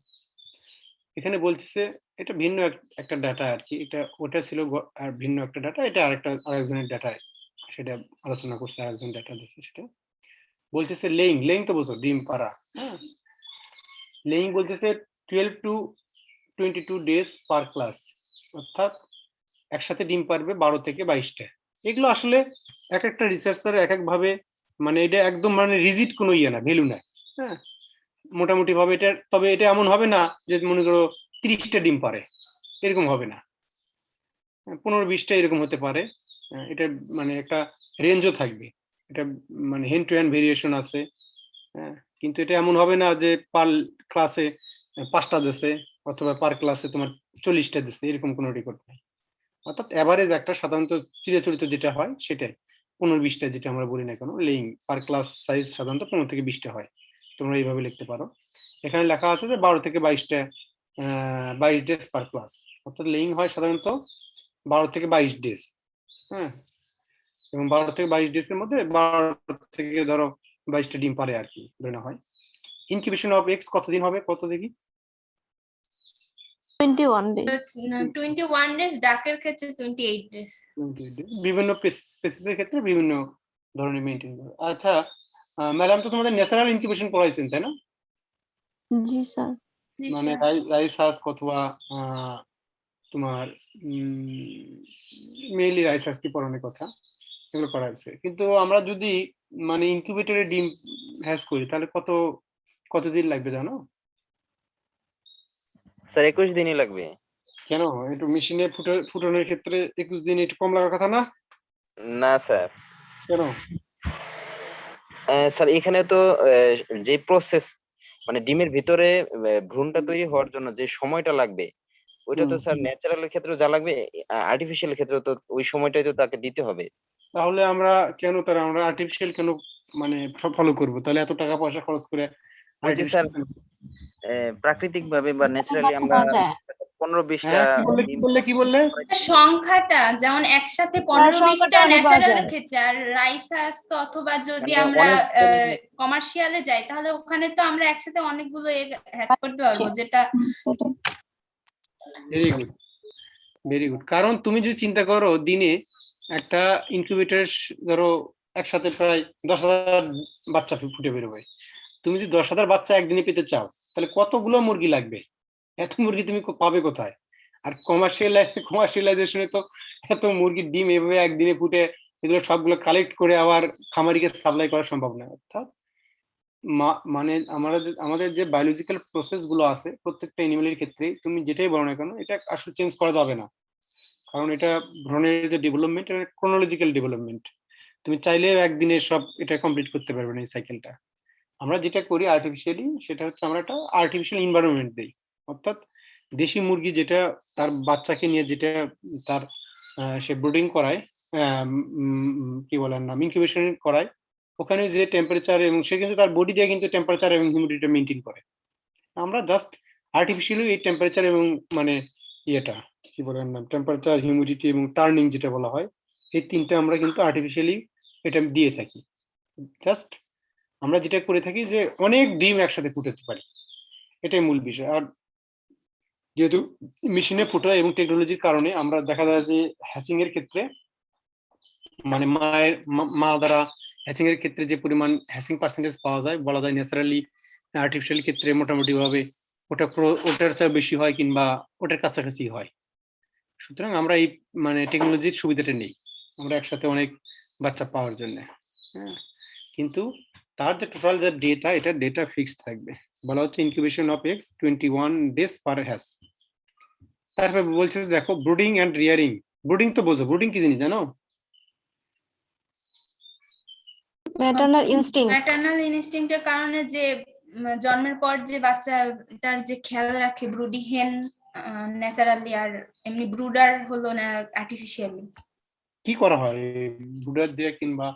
এখানে বলতেছে এটা ভিন্ন একটা ডাটা আর কি, এটা ওটা ছিল আর ভিন্ন একটা ডাটা, এটা আরেকজনের ডাটা, সেটা আলোচনা করছে, আরেকজন ডাটা দিচ্ছে। সেটা বলতেছে লেইং তো বোঝো, ডিম পাড়া। হ্যাঁ, লেইং বলতেছে 12 to 22 days পার ক্লাস, অর্থাৎ একসাথে ডিম পারবে 12 থেকে 22টা। এগুলো আসলে এক একটা রিসার্চার এক এক ভাবে, মানে এটা একদম মানে রিজিড কোনো ইয়ে না, ভ্যালু না। হ্যাঁ, মোটামুটি ভাবে এটা, তবে এটা এমন হবে না যে মনে করো 30টা ডিম পারে, এরকম হবে না, 15-20টা এরকম হতে পারে। এটা মানে একটা রেঞ্জও থাকবে, এটা মানে হ্যান্ড টু হ্যান্ড ভেরিয়েশন আছে। হ্যাঁ, কিন্তু এটা এমন হবে না যে পার ক্লাসে 5টা দিছে অথবা পার ক্লাসে তোমার 40টা দিছে, এরকম কোনো রেকর্ড নেই। অর্থাৎ এভারেজ একটা সাধারণত চিরাচরিত যেটা হয় সেটাই 15-20টা, যেটা আমরা বলি না কেন, লেইং পার ক্লাস সাইজ সাধারণত 15 থেকে 20টা হয়। তোমরা এইভাবে লিখতে পারো। এখানে লেখা আছে যে 12 থেকে 22টা 22 ডেজ পার ক্লাস, অর্থাৎ লেইং হয় সাধারণত 12 থেকে 22 ডেজ। হ্যাঁ, এবং 12 থেকে 22 ডেজের মধ্যে 12 থেকে ধরো 22টা ডিম পারে আর কি ধরে নেওয়া হয়। ইনকিউবেশন অফ এক্স কতদিন হবে, কত দেখি? 21 days। 21 days, ডাকের ক্ষেত্রে 28 days। বিভিন্ন স্পেসিসের ক্ষেত্রে বিভিন্ন ধরনের মেইনটেইন করে। আচ্ছা ম্যাডাম, তো তোমাদের ন্যাচারাল ইনকিউবেশন পড়াইছেন তাই না? জি স্যার। জি মানে স্যার। রাইস হাস্ক অথবা তোমার মেইনলি রাইস হাস্ক কি পড়ানোর কথা, এগুলো করা হয়েছে। কিন্তু আমরা যদি মানে ইনকিউবেটরে ডিম হ্যাস করি তাহলে কতদিন লাগবে জানো? স্যার 21 দিনই লাগবে। কেন, একটু মেশিনে ফুটানোর ক্ষেত্রে 21 দিন একটু কম লাগার কথা না? না স্যার। কেন? স্যার এখানে তো যে প্রসেস মানে ডিমের ভিতরে ভ্রূণটা তৈরি হওয়ার জন্য যে সময়টা লাগবে, ওইটা তো স্যার ন্যাচারালের ক্ষেত্রে যা লাগবে, আর্টিফিশিয়াল ক্ষেত্রে তো ওই সময়টাই তো তাকে দিতে হবে। তাহলে আমরা আর্টিফিশিয়াল কেন মানে ফলো করব? তাহলে এত টাকা পয়সা খরচ করে ওই যে স্যার প্রাকৃতিক ভাবে বা ন্যাচারালি আমরা 15-20টা কি বললে সংখ্যাটা যেমন একসাথে 15-20টা ন্যাচারাল ক্ষেত্রে, আর রাইস হাস্ক অথবা যদি আমরা কমার্শিয়ালে যাই তাহলে ওখানে তো আমরা একসাথে অনেকগুলো এগ হ্যাচ করতে পারবো, যেটা সেটাই। Very good, very good. কারণ তুমি যদি চিন্তা করো দিনে একটা ইনকিউবেটর ধরো একসাথে প্রায় 10,000 বাচ্চা ফুটে বেরোবে, তুমি যদি 10,000 বাচ্চা একদিনে পেতে চাও তাহলে কতগুলো মুরগি লাগবে? এত মুরগি তুমি পাবে কোথায়? আর কমার্শিয়ালাইজেশনে তো এত মুরগির ডিম এভাবে একদিনে ফুটে এগুলো সবগুলো কালেক্ট করে আবার খামারিকে সাপ্লাই করা সম্ভব না। অর্থাৎ মানে আমাদের যে বায়োলজিক্যাল প্রসেস গুলো আছে প্রত্যেকটা এনিমেলের ক্ষেত্রেই তুমি যেটাই বলো না কেন এটা আসলে চেঞ্জ করা যাবে না, কারণ এটা ভ্রূণের যে ডেভেলপমেন্ট এটা ক্রোনোলজিক্যাল ডেভেলপমেন্ট। তুমি চাইলে একদিনে সব এটা কমপ্লিট করতে পারবে না এই সাইকেলটা। আমরা যেটা করি আর্টিফিশিয়ালি সেটা হচ্ছে আমরা একটা আর্টিফিশিয়াল এনভায়রনমেন্ট দেই, অর্থাৎ দেশি মুরগি যেটা তার বাচ্চাকে নিয়ে যেটা তার সে ব্রুডিং করায়, কি বলেন নাম ইনকিউবেশন করায়, ওখানে যে টেম্পারেচার এবং সে কিন্তু তার বডি দিয়ে কিন্তু টেম্পারেচার এবং হিউমিডিটি মেনটেন করে। আমরা জাস্ট আর্টিফিশিয়ালি এই টেম্পারেচার এবং মানে ইয়েটা কি বলেন নাম টেম্পারেচার, হিউমিডিটি এবং টার্নিং যেটা বলা হয়, এই তিনটা আমরা কিন্তু আর্টিফিশিয়ালি এটা দিয়ে থাকি। জাস্ট আমরা যেটা করে থাকি যে অনেক ডিম একসাথে ফুটাতে পারি, এটাই মূল বিষয়। আর যেহেতু মেশিনে ফুটায় এবং টেকনোলজির কারণে আমরা দেখা যায় যে হ্যাচিং এর ক্ষেত্রে মানে মা দ্বারা হ্যাচিং এর ক্ষেত্রে যে পরিমাণ হ্যাচিং পার্সেন্টেজ পাওয়া যায় বলা যায় ন্যাচারালি আর্টিফিশিয়াল ক্ষেত্রে মোটামুটি ভাবে ওটার চেয়ে বেশি হয় কিংবা ওটার কাছাকাছি হয়। সুতরাং আমরা এই মানে টেকনোলজির সুবিধাটা নেই আমরা একসাথে অনেক বাচ্চা পাওয়ার জন্য। হ্যাঁ, কিন্তু তার যে টোটাল যে ডেটা এটা ডেটা ফিক্সড থাকবে, বলা হচ্ছে incubation of eggs 21 days per hatch. তারপর বলছে দেখো ব্রুডিং এন্ড রিয়ারিং। ব্রুডিং তো বোঝো, ব্রুডিং কি জিনিস জানো? Maternal instinct. ম্যাটারনাল ইনস্টিংক্টের কারণে যে জন্মের পর যে বাচ্চাটার যে খেয়াল রাখে ব্রুডি হেন ন্যাচারালি আর এমনি ব্রুডার হলো না আর্টিফিশিয়ালি। কি করা হয় ব্রুডার দিয়ে কিংবা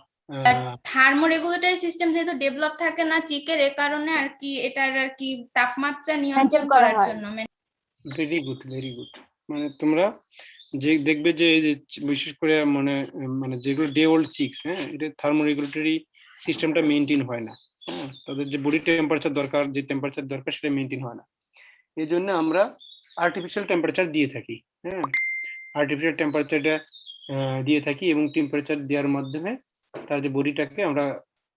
থার্মোরেগুলেটরি সিস্টেম যেহেতু ডেভেলপ থাকে না চিকের, এ কারণে আর কি এটার আর কি তাপমাত্রা নিয়ন্ত্রণ করার জন্য। Very good, very good. মানে তোমরা যে দেখবে যে বিশেষ করে মানে মানে যেগুলো ডে ওল্ড চিক্স, হ্যাঁ, এটা থার্মোরেগুলেটরি সিস্টেমটা মেনটেন হয় না। হ্যাঁ, তাদের যে বডি টেম্পারেচার দরকার, যে টেম্পারেচার দরকার সেটা মেনটেন হয় না। এই জন্য আমরা আর্টিফিশিয়াল টেম্পারেচার দিয়ে থাকি। হ্যাঁ, আর্টিফিশিয়াল টেম্পারেচারটা দিয়ে থাকি এবং টেম্পারেচার দেওয়ার মাধ্যমে তার যে বডিটাকে আমরা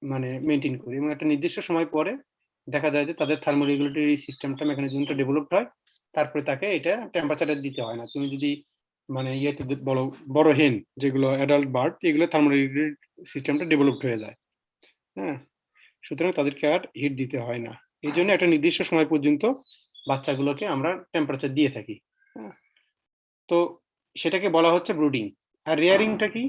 মানে মেনটেন করি এবং একটা নির্দিষ্ট সময় পরে দেখা যায় যে তাদের থার্মোরেগুলেটরি সিস্টেমটা মেকানিজমটা ডেভেলপড হয়, তারপরে তাকে এটা টেম্পারেচারে দিতে হয় না। তুমি যদি মানে ইয়েতে বড় হেন যেগুলো অ্যাডাল্ট বার্ড, এগুলো থার্মোরেগুলেটরি সিস্টেমটা ডেভেলপড হয়ে যায়। হ্যাঁ, সুতরাং তাদেরকে আর হিট দিতে হয় না। এই জন্য একটা নির্দিষ্ট সময় পর্যন্ত বাচ্চাগুলোকে আমরা টেম্পারেচার দিয়ে থাকি। হ্যাঁ, তো সেটাকে বলা হচ্ছে ব্রুডিং। আর রেয়ারিংটা কি?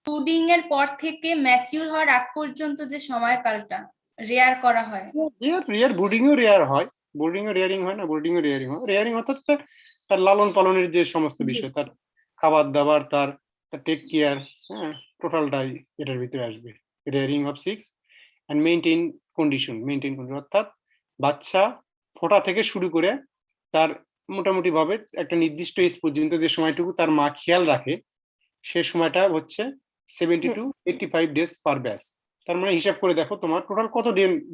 ব্রুডিং এর পর থেকে ম্যাচিউর হওয়ার আগ পর্যন্ত যে সময়কালটা রেয়ার করা হয়। রেয়ার ব্রুডিংও রেয়ার হয়, ব্রুডিংও রেয়ারিং হয় না, ব্রুডিংও রেয়ারিং হয়। রেয়ারিং অর্থাৎ তার লালন পালনের যে সমস্ত বিষয়, তার খাবার দাবার, তার টেক কেয়ার, হ্যাঁ, টোটালটাই এটার ভিতরে আসবে। Rearing of 6 and maintain condition, অর্থাৎ বাচ্চা ফোটা থেকে শুরু করে তার মোটামুটি ভাবে একটা নির্দিষ্ট এজ পর্যন্ত যে সময়টুকু তার মা খেয়াল রাখে সে সময়টা হচ্ছে 70 to 85 ডেজ পার ব্যাচ। তার মানে হিসাব করে দেখো তোমার টোটাল কত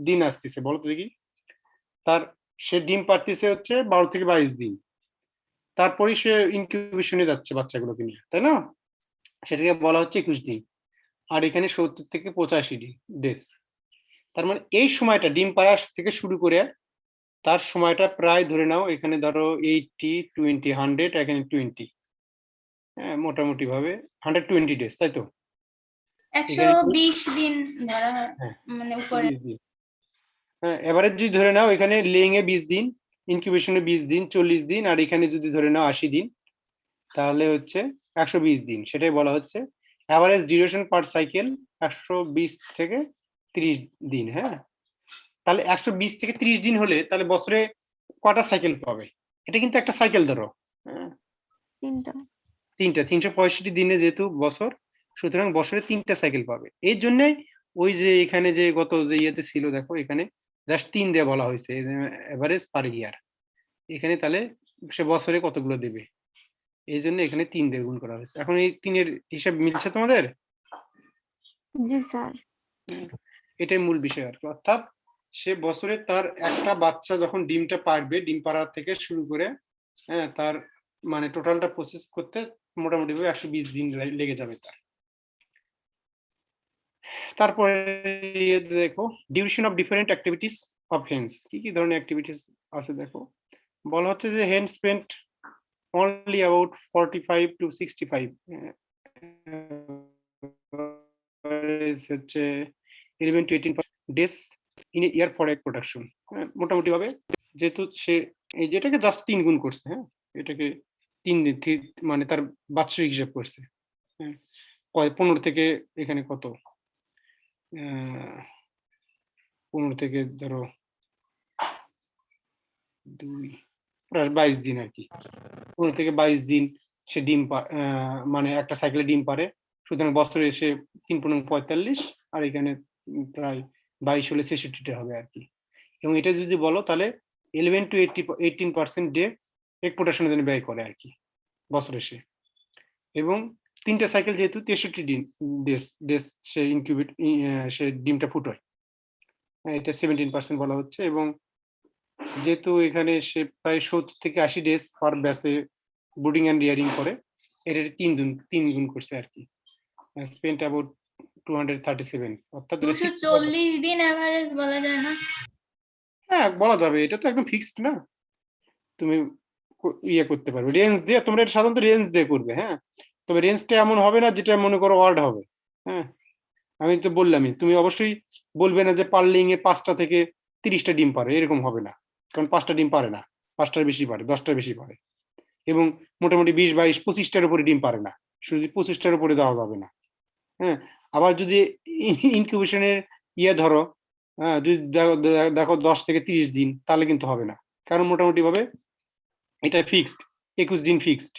দিন আসতেছে বলো তো দেখি। তার সে ডিম পারতেছে হচ্ছে 12 থেকে 22 দিন, তারপরে সে ইনকিউবেশনে যাচ্ছে বাচ্চাগুলোকে নিয়ে, তাই না? সেটাকে বলা হচ্ছে 21 দিন। আর এখানে 70 থেকে 85 ডেজ। তার মানে এই সময়টা ডিম পাড়া থেকে শুরু করে তার সময়টা প্রায় ধরে নাও এখানে ধরো 80, 20, 100, এখানে 20, হ্যাঁ, মোটামুটি ভাবে 120 ডেজ, তাই তো? 120 দিন ধরা হয়, মানে উপরে। হ্যাঁ, এভারেজ যদি ধরে নাও এখানে লেইং এ 20 দিন, ইনকিউবেশনে 20 দিন, 40 দিন, আর এখানে যদি ধরে নাও 80 দিন, তাহলে হচ্ছে 120 দিন। সেটাই বলা হচ্ছে এভারেজ ডিউরেশন পার সাইকেল 120 থেকে 30 দিন। হ্যাঁ, তাহলে 120 থেকে 30 দিন হলে তাহলে বছরে কটা সাইকেল পাবে? এটা কিন্তু একটা সাইকেল ধরো, হ্যাঁ, তিনটা 365 দিনে যেহেতু বছর, সুতরাং বছরে 3টা সাইকেল পাবে। এই জন্যই ওই যে এখানে যে গত যে ইয়েতে ছিল দেখো এখানে জাস্ট 3 দিয়ে বলা হয়েছে এভারেজ পার ইয়ার। এখানে তাহলে সে বছরে কতগুলো দেবে, এই জন্য এখানে 3 দিয়ে গুণ করা হয়েছে। এখন এই 3-এর হিসাব মিলছে তোমাদের? জি স্যার। এটাই মূল বিষয় আর কি। অর্থাৎ সে বছরে তার একটা বাচ্চা যখন ডিমটা পারবে, ডিম পাড়া থেকে শুরু করে হ্যাঁ তার মানে টোটালটা প্রসেস করতে মোটামুটি 120 দিন লেগে যাবে তার। তারপরে দেখো duration of different activities of hens, কি কি ধরনের অ্যাক্টিভিটিস আছে দেখো। বলা হচ্ছে যে হেন স্পেন্ট only about 45 to 65 হচ্ছে 11 to 18 days in a year for egg production। মোটামুটি ভাবে যেহেতু সে এই যেটাকে জাস্ট 3 গুণ করছে, হ্যাঁ এটাকে 3 দিন মানে তার বাৎসরিক হিসাব করছে। হ্যাঁ 15 থেকে এখানে কত 15 থেকে ধরো 2 প্রায় 22 দিন আর কি। 15 থেকে 22 দিন সে ডিম মানে একটা সাইকেলে ডিম পারে, সুতরাং বছরে এসে 3×45 আর এখানে প্রায় 22 হলে 66টা হবে আর কি। এবং এটা যদি বলো তাহলে 11 to 18% ডে এগ প্রোডাকশনের জন্য ব্যয় করে আর কি বছরে সে। এবং 3টা সাইকেল যেহেতু 63 দিন সে ইনকিউবেট সে ডিমটা ফুটোয়, এটা 17% বলা হচ্ছে। এবং যেহেতু এখানে সে প্রায় 70 থেকে 80 ডেজ পার ব্যাচে ব্রুডিং এন্ড রিয়ারিং করে, এটা 3 গুণ করছে আর কি। স্পেন্ট অ্যাবাউট 237, অর্থাৎ 240 দিন এভারেজ বলা যায় না? হ্যাঁ বলা যাবে, এটা তো একদম ফিক্সড না, তুমি ইয়ে করতে পারবে রেঞ্জ দিয়ে, তোমরা এটা সাধারণত রেঞ্জ দিয়ে করবে। হ্যাঁ তবে রেঞ্জটা এমন হবে না যেটা মনে করো ওয়ার্ড হবে। হ্যাঁ আমি তো বললামই, তুমি অবশ্যই বলবে না যে পার্লিং এ 5টা থেকে 30টা ডিম পারে, এরকম হবে না, কারণ 5টা ডিম পারে না, 5টার বেশি পারে, 10টার বেশি পারে। এবং মোটামুটি 20, 22, 25টার উপরে ডিম পারে না, শুধু 25টার উপরে যাওয়া যাবে না। হ্যাঁ আবার যদি ইনকিউবেশনের ইয়ে ধরো, হ্যাঁ যদি দেখো 10 থেকে 30 দিন, তাহলে কিন্তু হবে না, কারণ মোটামুটি ভাবে এটা ফিক্সড 21 দিন ফিক্সড।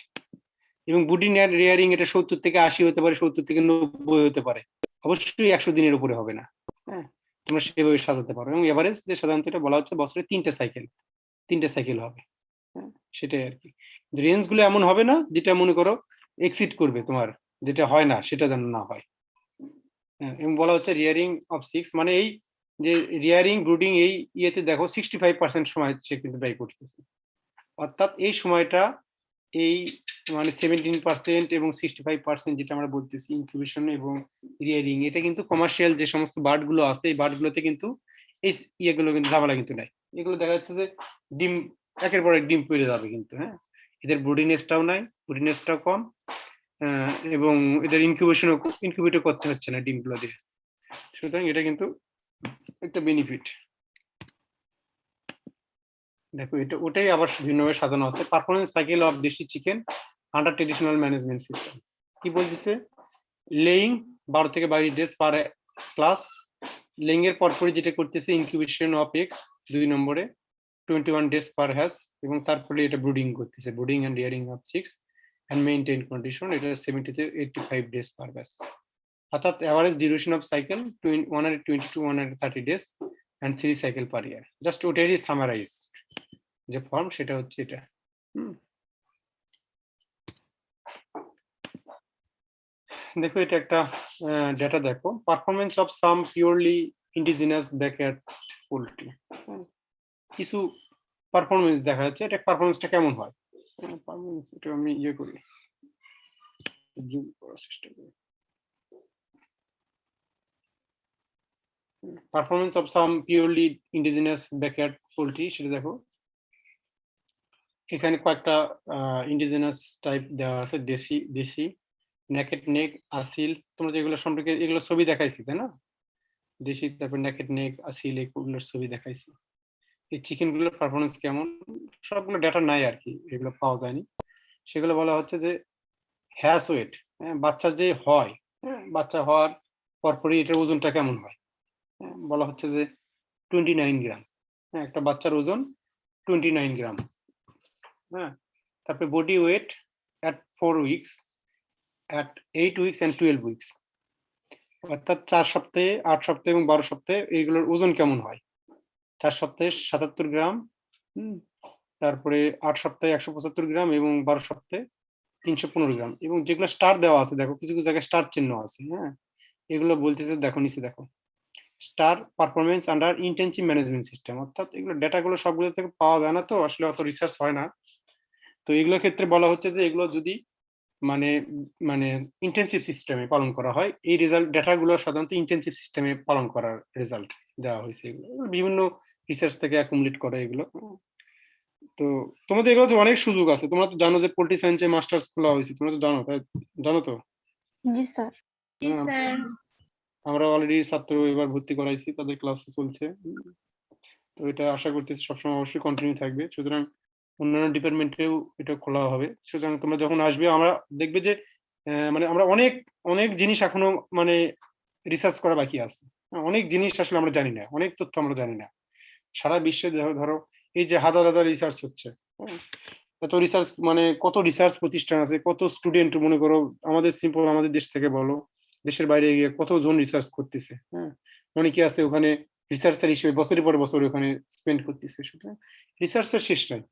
এবং ব্রুডিং এন্ড রিয়ারিং এটা 70 থেকে 80 হতে পারে, 70 থেকে 90 হতে পারে, অবশ্যই 100 দিনের উপরে হবে না। হ্যাঁ তোমরা সেভাবে সাজাতে পারো। এবং এভারেজ যে সাধারণত এটা বলা হচ্ছে বছরে 3টে সাইকেল হবে। হ্যাঁ সেটাই আর কি। রেঞ্জ গুলো এমন হবে না যেটা মনে করো এক্সিড করবে, তোমার যেটা হয় না সেটা যেন না হয়। এবং বলা হচ্ছে রিয়ারিং অফ 6, মানে এই যে রিয়ারিং ব্রুডিং এই ইয়েতে দেখো 65% সময় সে কিন্তু ব্যয় করতেছে। অর্থাৎ এই সময়টা এই মানে 17% এবং 65% যেটা আমরা বলতেছি ইনকিউবেশন এবং রিয়ারিং, এটা কিন্তু কমার্শিয়াল যে সমস্ত বার্ড গুলো আছে এই বার্ড গুলোতে কিন্তু এই ইয়েগুলো কিন্তু ঝামেলা কিন্তু নাই। এগুলো দেখা যাচ্ছে যে ডিম একের পর এক ডিম পেড়ে যাবে কিন্তু। হ্যাঁ এদের ব্রুডিনেসটাও নাই, ব্রুডিনেসটাও কম, এবং এদের ইনকিউবেটও করতে হচ্ছে না ডিমগুলো দিয়ে, সুতরাং এটা কিন্তু একটা বেনিফিট। দেখো এটা ওটাই আবার ভিন্নভাবে সাজানো আছে। পারফরমেন্স সাইকেল অফ দেশি chicken under traditional management system কি বলতেছে, লেইং 12 থেকে 22 ডেজ পার ক্লাস, লেইং এর পরপরই যেটা করতেছে ইনকিউবেশন অফ এগস 2 নম্বরে 21 ডেজ পার হ্যাশ, এবং তারপরে এটা ব্রুডিং করতেছে, brooding and rearing of chicks and maintain condition, এটা 70 থেকে 85 ডেজ পার ব্যাচ। অর্থাৎ average duration of cycle 120 to 130 days and 3 cycle per year. Just ওটারই সামারাইজ যে ফর্ম সেটা হচ্ছে এটা। দেখো এটা একটা ডেটা দেখো, performance of some purely indigenous backyard poultry, কিছু পারফরমেন্স দেখা যাচ্ছে, এটা পারফরমেন্সটা কেমন হয়। পারফরমেন্স এটা আমি ইয়ে করি, জুম করার চেষ্টা করি। Performance of some purely indigenous backyard poultry, সেটা দেখো এখানে কয়েকটা ইন্ডিজিনাস টাইপ দেওয়া আছে, দেশি নেকেড নেক আসিল, তোমরা যেগুলো সম্পর্কে এগুলো ছবি দেখাইছি তাই না, দেশি তারপর নেকেড নেক আসিল এগুলোর ছবি দেখাইছি। এই চিকেন গুলোর পারফরমেন্স কেমন, সবগুলো ডেটা নাই আর কি, এগুলো পাওয়া যায়নি। সেগুলো বলা হচ্ছে যে হ্যাশ ওয়েট, বাচ্চা যে হয়, বাচ্চা হওয়ার পরপরই এটার ওজনটা কেমন হয়, বলা হচ্ছে যে 29 গ্রাম, একটা বাচ্চার ওজন 29 গ্রাম। হ্যাঁ তারপরে body weight at 4 weeks, at 8 weeks and 12 weeks, অর্থাৎ 4 সপ্তাহে, 8 সপ্তাহে এবং 12 সপ্তাহে এইগুলোর ওজন কেমন হয়। 4 সপ্তাহে 77 গ্রাম, তারপরে 8 সপ্তাহে 175 গ্রাম এবং 12 সপ্তাহে 315 গ্রাম। এবং যেগুলো স্টার দেওয়া আছে দেখো কিছু কিছু জায়গায় স্টার চিহ্ন আছে, হ্যাঁ এগুলো বলতেছে, দেখো নিচে দেখো, star performance under intensive management system, অর্থাৎ এগুলো ডেটাগুলো সবগুলো থেকে পাওয়া যায় না, তো আসলে অত রিসার্চ হয় না। তো এগুলোর ক্ষেত্রে বলা হচ্ছে যে এগুলো যদি মানে মানে ইন্টেনসিভ সিস্টেমে পালন করা হয়, এই রেজাল্ট ডেটাগুলো সাধারণত ইন্টেনসিভ সিস্টেমে পালন করার রেজাল্ট দেওয়া হয়েছে। এগুলো বিভিন্ন রিসার্চ থেকে অ্যাকুমুলেট করে এগুলো। তো তোমাদের এগুলো তো অনেক সুযোগ আছে, তোমরা তো জানো যে পোল্ট্রি সায়েন্সে মাস্টার্স খোলা হয়েছে, তোমরা তো জানো, তাই জানো তো? জি স্যার। জি স্যার। আমরা অলরেডি ছাত্র এবার ভর্তি করাইছি, তাদের ক্লাস চলছে। তো এটা আশা করতেছি সবসময় অবশ্যই কন্টিনিউ থাকবে। সুতরাং অন্যান্য ডিপার্টমেন্টেও এটা খোলা হবে। সুতরাং তোমরা যখন আসবে আমরা দেখবে যে মানে আমরা অনেক অনেক জিনিস এখনো মানে রিসার্চ করা বাকি আছে। অনেক জিনিস আসলে আমরা জানি না, অনেক তথ্য আমরা জানি না। সারা বিশ্বে ধরো এই যে হাজার হাজার রিসার্চ হচ্ছে, এত রিসার্চ মানে কত রিসার্চ প্রতিষ্ঠান আছে, কত স্টুডেন্ট মনে করো আমাদের সিম্পল আমাদের দেশ থেকে বলো, দেশের বাইরে গিয়ে কতজন রিসার্চ করতেছে। হ্যাঁ, অনেকে আছে ওখানে রিসার্চার হিসেবে বছরের পর বছর ওখানে স্পেন্ড করতেছে। সুতরাং রিসার্চের শেষ নাই,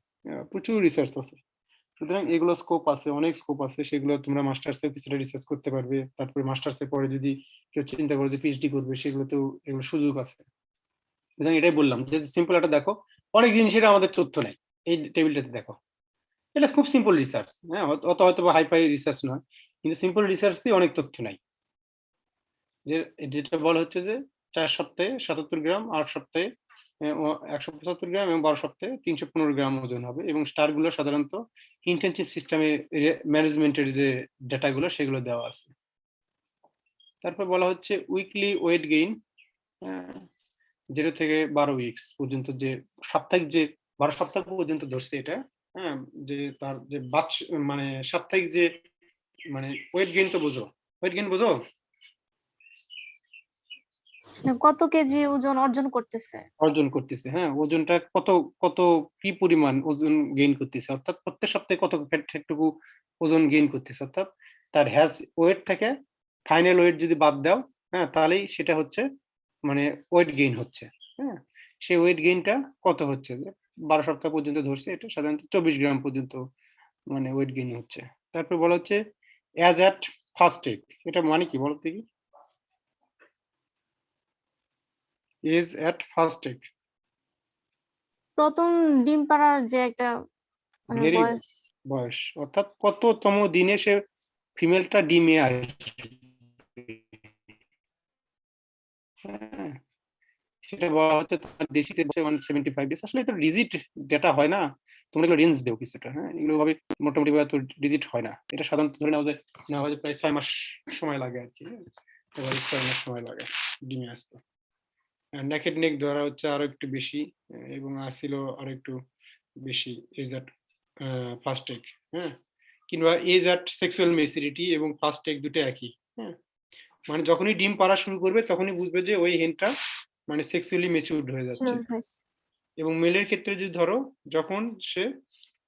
প্রচুর রিসার্চ আছে। সুতরাং এগুলো স্কোপ আছে, অনেক স্কোপ আছে, সেগুলো তোমরা মাস্টার্সে কিছুটা রিসার্চ করতে পারবে। তারপরে মাস্টার্সের পরে যদি কেউ চিন্তা করে যে পিএইচডি করবে, সেগুলোতেও এগুলো সুযোগ আছে। সুতরাং এটাই বললাম যে সিম্পল একটা দেখো, অনেক জিনিসের আমাদের তথ্য নেই, এই টেবিলটাতে দেখো, এটা খুব সিম্পল রিসার্চ। হ্যাঁ, অত হয়তো হাইফাই রিসার্চ নয়, কিন্তু সিম্পল রিসার্চই অনেক তথ্য নাই। যেটা বলা হচ্ছে যে 4 সপ্তাহে 77 গ্রাম, 8 সপ্তাহে 175 গ্রাম এবং 12 সপ্তাহে 315 গ্রাম ওজন হবে। এবং স্টার গুলো সাধারণত ইন্টেনসিভ সিস্টেমে ম্যানেজমেন্টের যে ডেটাগুলো সেগুলো দেওয়া আছে। তারপর বলা হচ্ছে উইকলি ওয়েট গেইন, 0 থেকে 12 উইকস পর্যন্ত, যে সাপ্তাহিক যে 12 সপ্তাহ পর্যন্ত ধরছে এটা। হ্যাঁ, যে তার যে মানে সাপ্তাহিক যে মানে ওয়েট গেইন, তো বোঝো ওয়েট গেইন বোঝো? কত কেজি ওজন অর্জন করতেছে? হ্যাঁ, ওজনটা কত কত কি পরিমাণ ওজন গেইন করতেছে, অর্থাৎ প্রত্যেক সপ্তাহে কতটুকু ওজন গেইন করতেছে, অর্থাৎ তার হ্যাজ ওয়েট থেকে ফাইনাল ওয়েট যদি বাদ দাও, হ্যাঁ, তাহলেই সেটা হচ্ছে মানে ওয়েট গেইন হচ্ছে। হ্যাঁ, সেই ওয়েট গেইনটা কত হচ্ছে, যে 12 সপ্তাহ পর্যন্ত ধরছে, এটা সাধারণত 24 গ্রাম পর্যন্ত মানে ওয়েট গেইন হচ্ছে। তারপর বলা হচ্ছে অ্যাজ অ্যাট ফার্স্ট এগ, এটা মানে কি বলো দেখি? এজ অ্যাট ফার্স্ট এগ, প্রথম ডিম পাড়ার যে একটা মানে ভেরি বয়স। বয়স, অর্থাৎ কততম দিনে সে ফিমেলটা ডিমে আসবে। হ্যাঁ, সেটা বলা হচ্ছে তোমার দেশিতে 175 ডেজ। আসলে এটা রিজিট ডেটা হয় না, তোমরা এগুলো রেঞ্জ দেও কিছুটা। হ্যাঁ, এগুলো ভাবে মোটামুটি ভাবে তো রিজিট হয় না, এটা সাধারণত ধরে নাও যে প্রায় 6 মাস সময় লাগে আর কি। এবার 6 মাস সময় লাগে ডিমে আসতে। নেকেড নেক ধরা হচ্ছে আরো একটু বেশি, এবং আসিল আরো একটু বেশি এজ অ্যাট ফার্স্ট এগ। হ্যাঁ, কিংবা এজ অ্যাট সেক্সুয়াল মেচুরিটি এবং ফার্স্ট এগ দুটো একই। হ্যাঁ, মানে যখনই ডিম পাড়া শুরু করবে তখনই বুঝবে যে ওই হেনটা মানে সেক্সুয়ালি মেচুরড হয়ে যাচ্ছে। এবং মেলের ক্ষেত্রে যদি ধরো যখন সে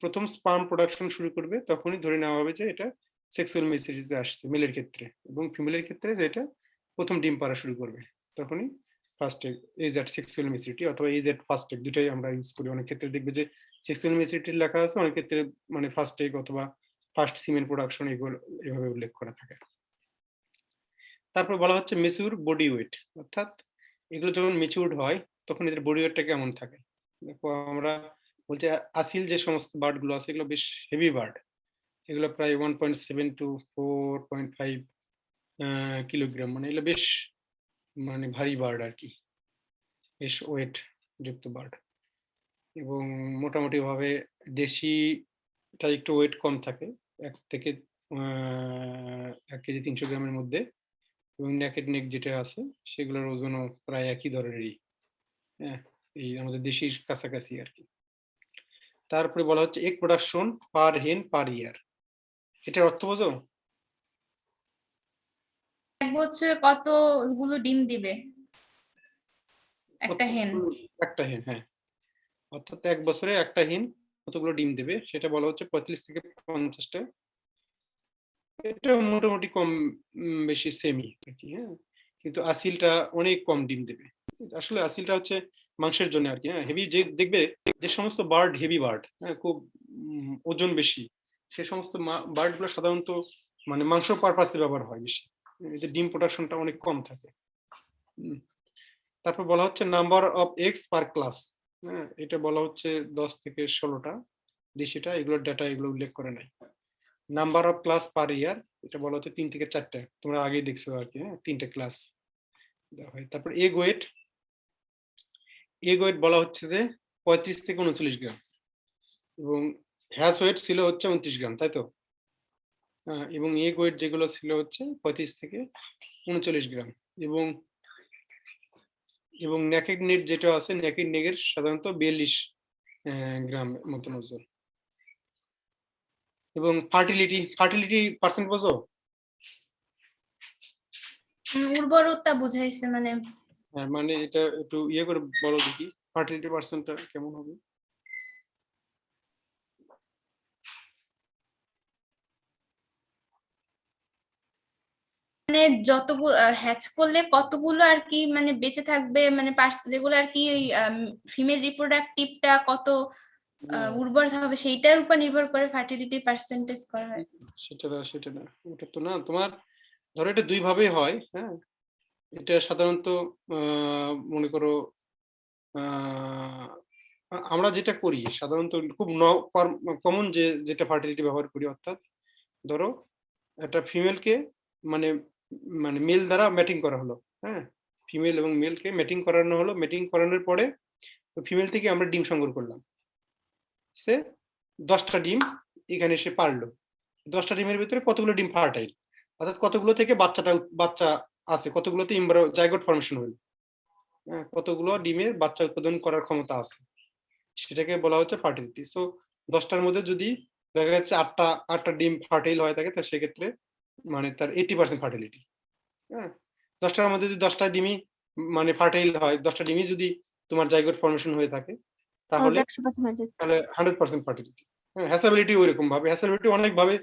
প্রথম স্পার্ম প্রোডাকশন শুরু করবে তখনই ধরে নেওয়া হবে যে এটা সেক্সুয়াল মেচুরিটিতে আসছে মেলের ক্ষেত্রে, এবং ফিমেলের ক্ষেত্রে যেটা প্রথম ডিম পাড়া শুরু করবে তখনই first age at sexual maturity অথবা এজ অ্যাট ফার্স্ট এগ, দুটাই আমরা ইউজ করি। অনেক ক্ষেত্রে দেখবে যে সেক্সুয়াল মেচুরিটি লেখা আছে, অনেক ক্ষেত্রে মানে ফার্স্ট এগ অথবা ফার্স্ট সিমেন প্রোডাকশন এগুলো এভাবে উল্লেখ করা থাকে। তারপর বলা হচ্ছে মেচুর বডি ওয়েট, অর্থাৎ এগুলো যখন মেচুরড হয় তখন এদের বডি ওয়েটটা কেমন থাকে। দেখো আমরা বলতে আসিল যে সমস্ত বার্ড গুলো আছে এগুলো বেশ হেভি বার্ড, এগুলো প্রায় 1.7 to 4.5 কিলোগ্রাম, মানে এগুলো বেশ মানে ভারী বার্ড আর কি, বেশ ওয়েট যুক্ত বার্ড। এবং মোটামুটি ভাবে দেশিটা একটু ওয়েট কম থাকে, 1 থেকে 1 কেজি 300 গ্রামের মধ্যে, এবং নেকেড নেক যেটা আছে সেগুলোর ওজনও প্রায় একই ধরনেরই। হ্যাঁ, এই আমাদের দেশির কাছাকাছি আর কি। তারপরে বলা হচ্ছে এগ প্রোডাকশন পার হেন পার ইয়ার, এটার অর্থ বোঝো? এক বছরে কতগুলো ডিম দিবে একটা হেন? একটা হেন, হ্যাঁ, অর্থাৎ 1 বছরে একটা হেন কতগুলো ডিম দেবে সেটা বলা হচ্ছে 35 থেকে 50টা। এটা মোটামুটি কম বেশি সেমি আর কি। হ্যাঁ, কিন্তু আসিলটা অনেক কম ডিম দেবে। আসলে আসিলটা হচ্ছে মাংসের জন্য আর কি। হ্যাঁ, হেভি যে দেখবে যে সমস্ত বার্ড হেভি বার্ড, হ্যাঁ, খুব ওজন বেশি, সে সমস্ত বার্ড গুলো সাধারণত মানে মাংস পারপাসে ব্যবহার হয় বেশি। এতে ডিম প্রোডাকশনটা অনেক কম থাকে। তারপর বলা হচ্ছে number of eggs per class. হ্যাঁ, এটা বলা হচ্ছে 10 থেকে 16টা দেশিটা, এগুলোর ডাটা এগুলো উল্লেখ করে নাই। নাম্বার অফ ক্লাস পার ইয়ার, এটা বলা হচ্ছে 3 থেকে 4টা, তোমরা আগেই দেখছো আর কি। হ্যাঁ, 3টে ক্লাস দেওয়া হয়। তারপর এগ ওয়েট বলা হচ্ছে যে 35 থেকে 39 গ্রাম, এবং হ্যাশ ওয়েট ছিল হচ্ছে 29 গ্রাম, তাই তো? এবং এগ ওয়েট যেগুলো ছিল হচ্ছে 35 থেকে 39 গ্রাম, এবং নেকেড নেট যেটা আছে, নেকেড নেগের সাধারণত 42 গ্রাম মতন ওজন। এবং ফার্টিলিটি পার্সেন্ট বোঝো? উর্বরতা বুঝাইছে মানে হ্যাঁ, মানে এটা একটু ইয়ে করে বলো দেখি, ফার্টিলিটি পার্সেন্টটা কেমন হবে? মানে যতগুলো হ্যাচ করলে কতগুলো আর কি মানে বেঁচে থাকবে, মানে যেগুলো আর কি ফিমেল রিপ্রোডাক্টিভটা কত উর্বর হবে সেইটার উপর নির্ভর করে ফার্টিলিটি পার্সেন্টেজ করা হয়। সেটা না, ওটা তো না। তোমার ধরো এটা দুই ভাবে হয়। হ্যাঁ, এটা সাধারণত মনে করো আমরা যেটা করি সাধারণত খুব কমন যেটা ফার্টিলিটি ব্যবহার করি, অর্থাৎ ধরো একটা ফিমেলকে মানে মানে মেল দ্বারা ম্যাটিং করা হলো। হ্যাঁ, ফিমেল এবং মেলকে ম্যাটিং করানো হলো, ম্যাটিং করানোর পরে ফিমেল থেকে আমরা ডিম সংগ্রহ করলাম। সে 10টা ডিম এখানে এসে পারলো। 10টা ডিমের ভিতরে কতগুলো ডিম ফার্টাইল, অর্থাৎ কতগুলো থেকে বাচ্চা আছে, কতগুলোতে জাইগোট ফর্মেশন হলো, কতগুলো ডিমের বাচ্চা উৎপাদন করার ক্ষমতা আছে, সেটাকে বলা হচ্ছে ফার্টিলিটি। সো 10টার মধ্যে যদি দেখা যাচ্ছে 8টা ডিম ফার্টাইল হয়ে থাকে, তাহলে সেক্ষেত্রে মানে তার 80% ফার্টিলিটি। হ্যাঁ, 10টার মধ্যে যদি 10টা ডিমই মানে ফার্টাইল হয়, 10টা ডিমই যদি তোমার জাইগোট ফর্মেশন হয়ে থাকে, তাহলে 100% হয়ে যেত। 100% ফার্টিলিটি। হ্যাঁ, হ্যাসাবিলিটি ওইরকম ভাবে, হ্যাসাবিলিটি অনেক ভাবে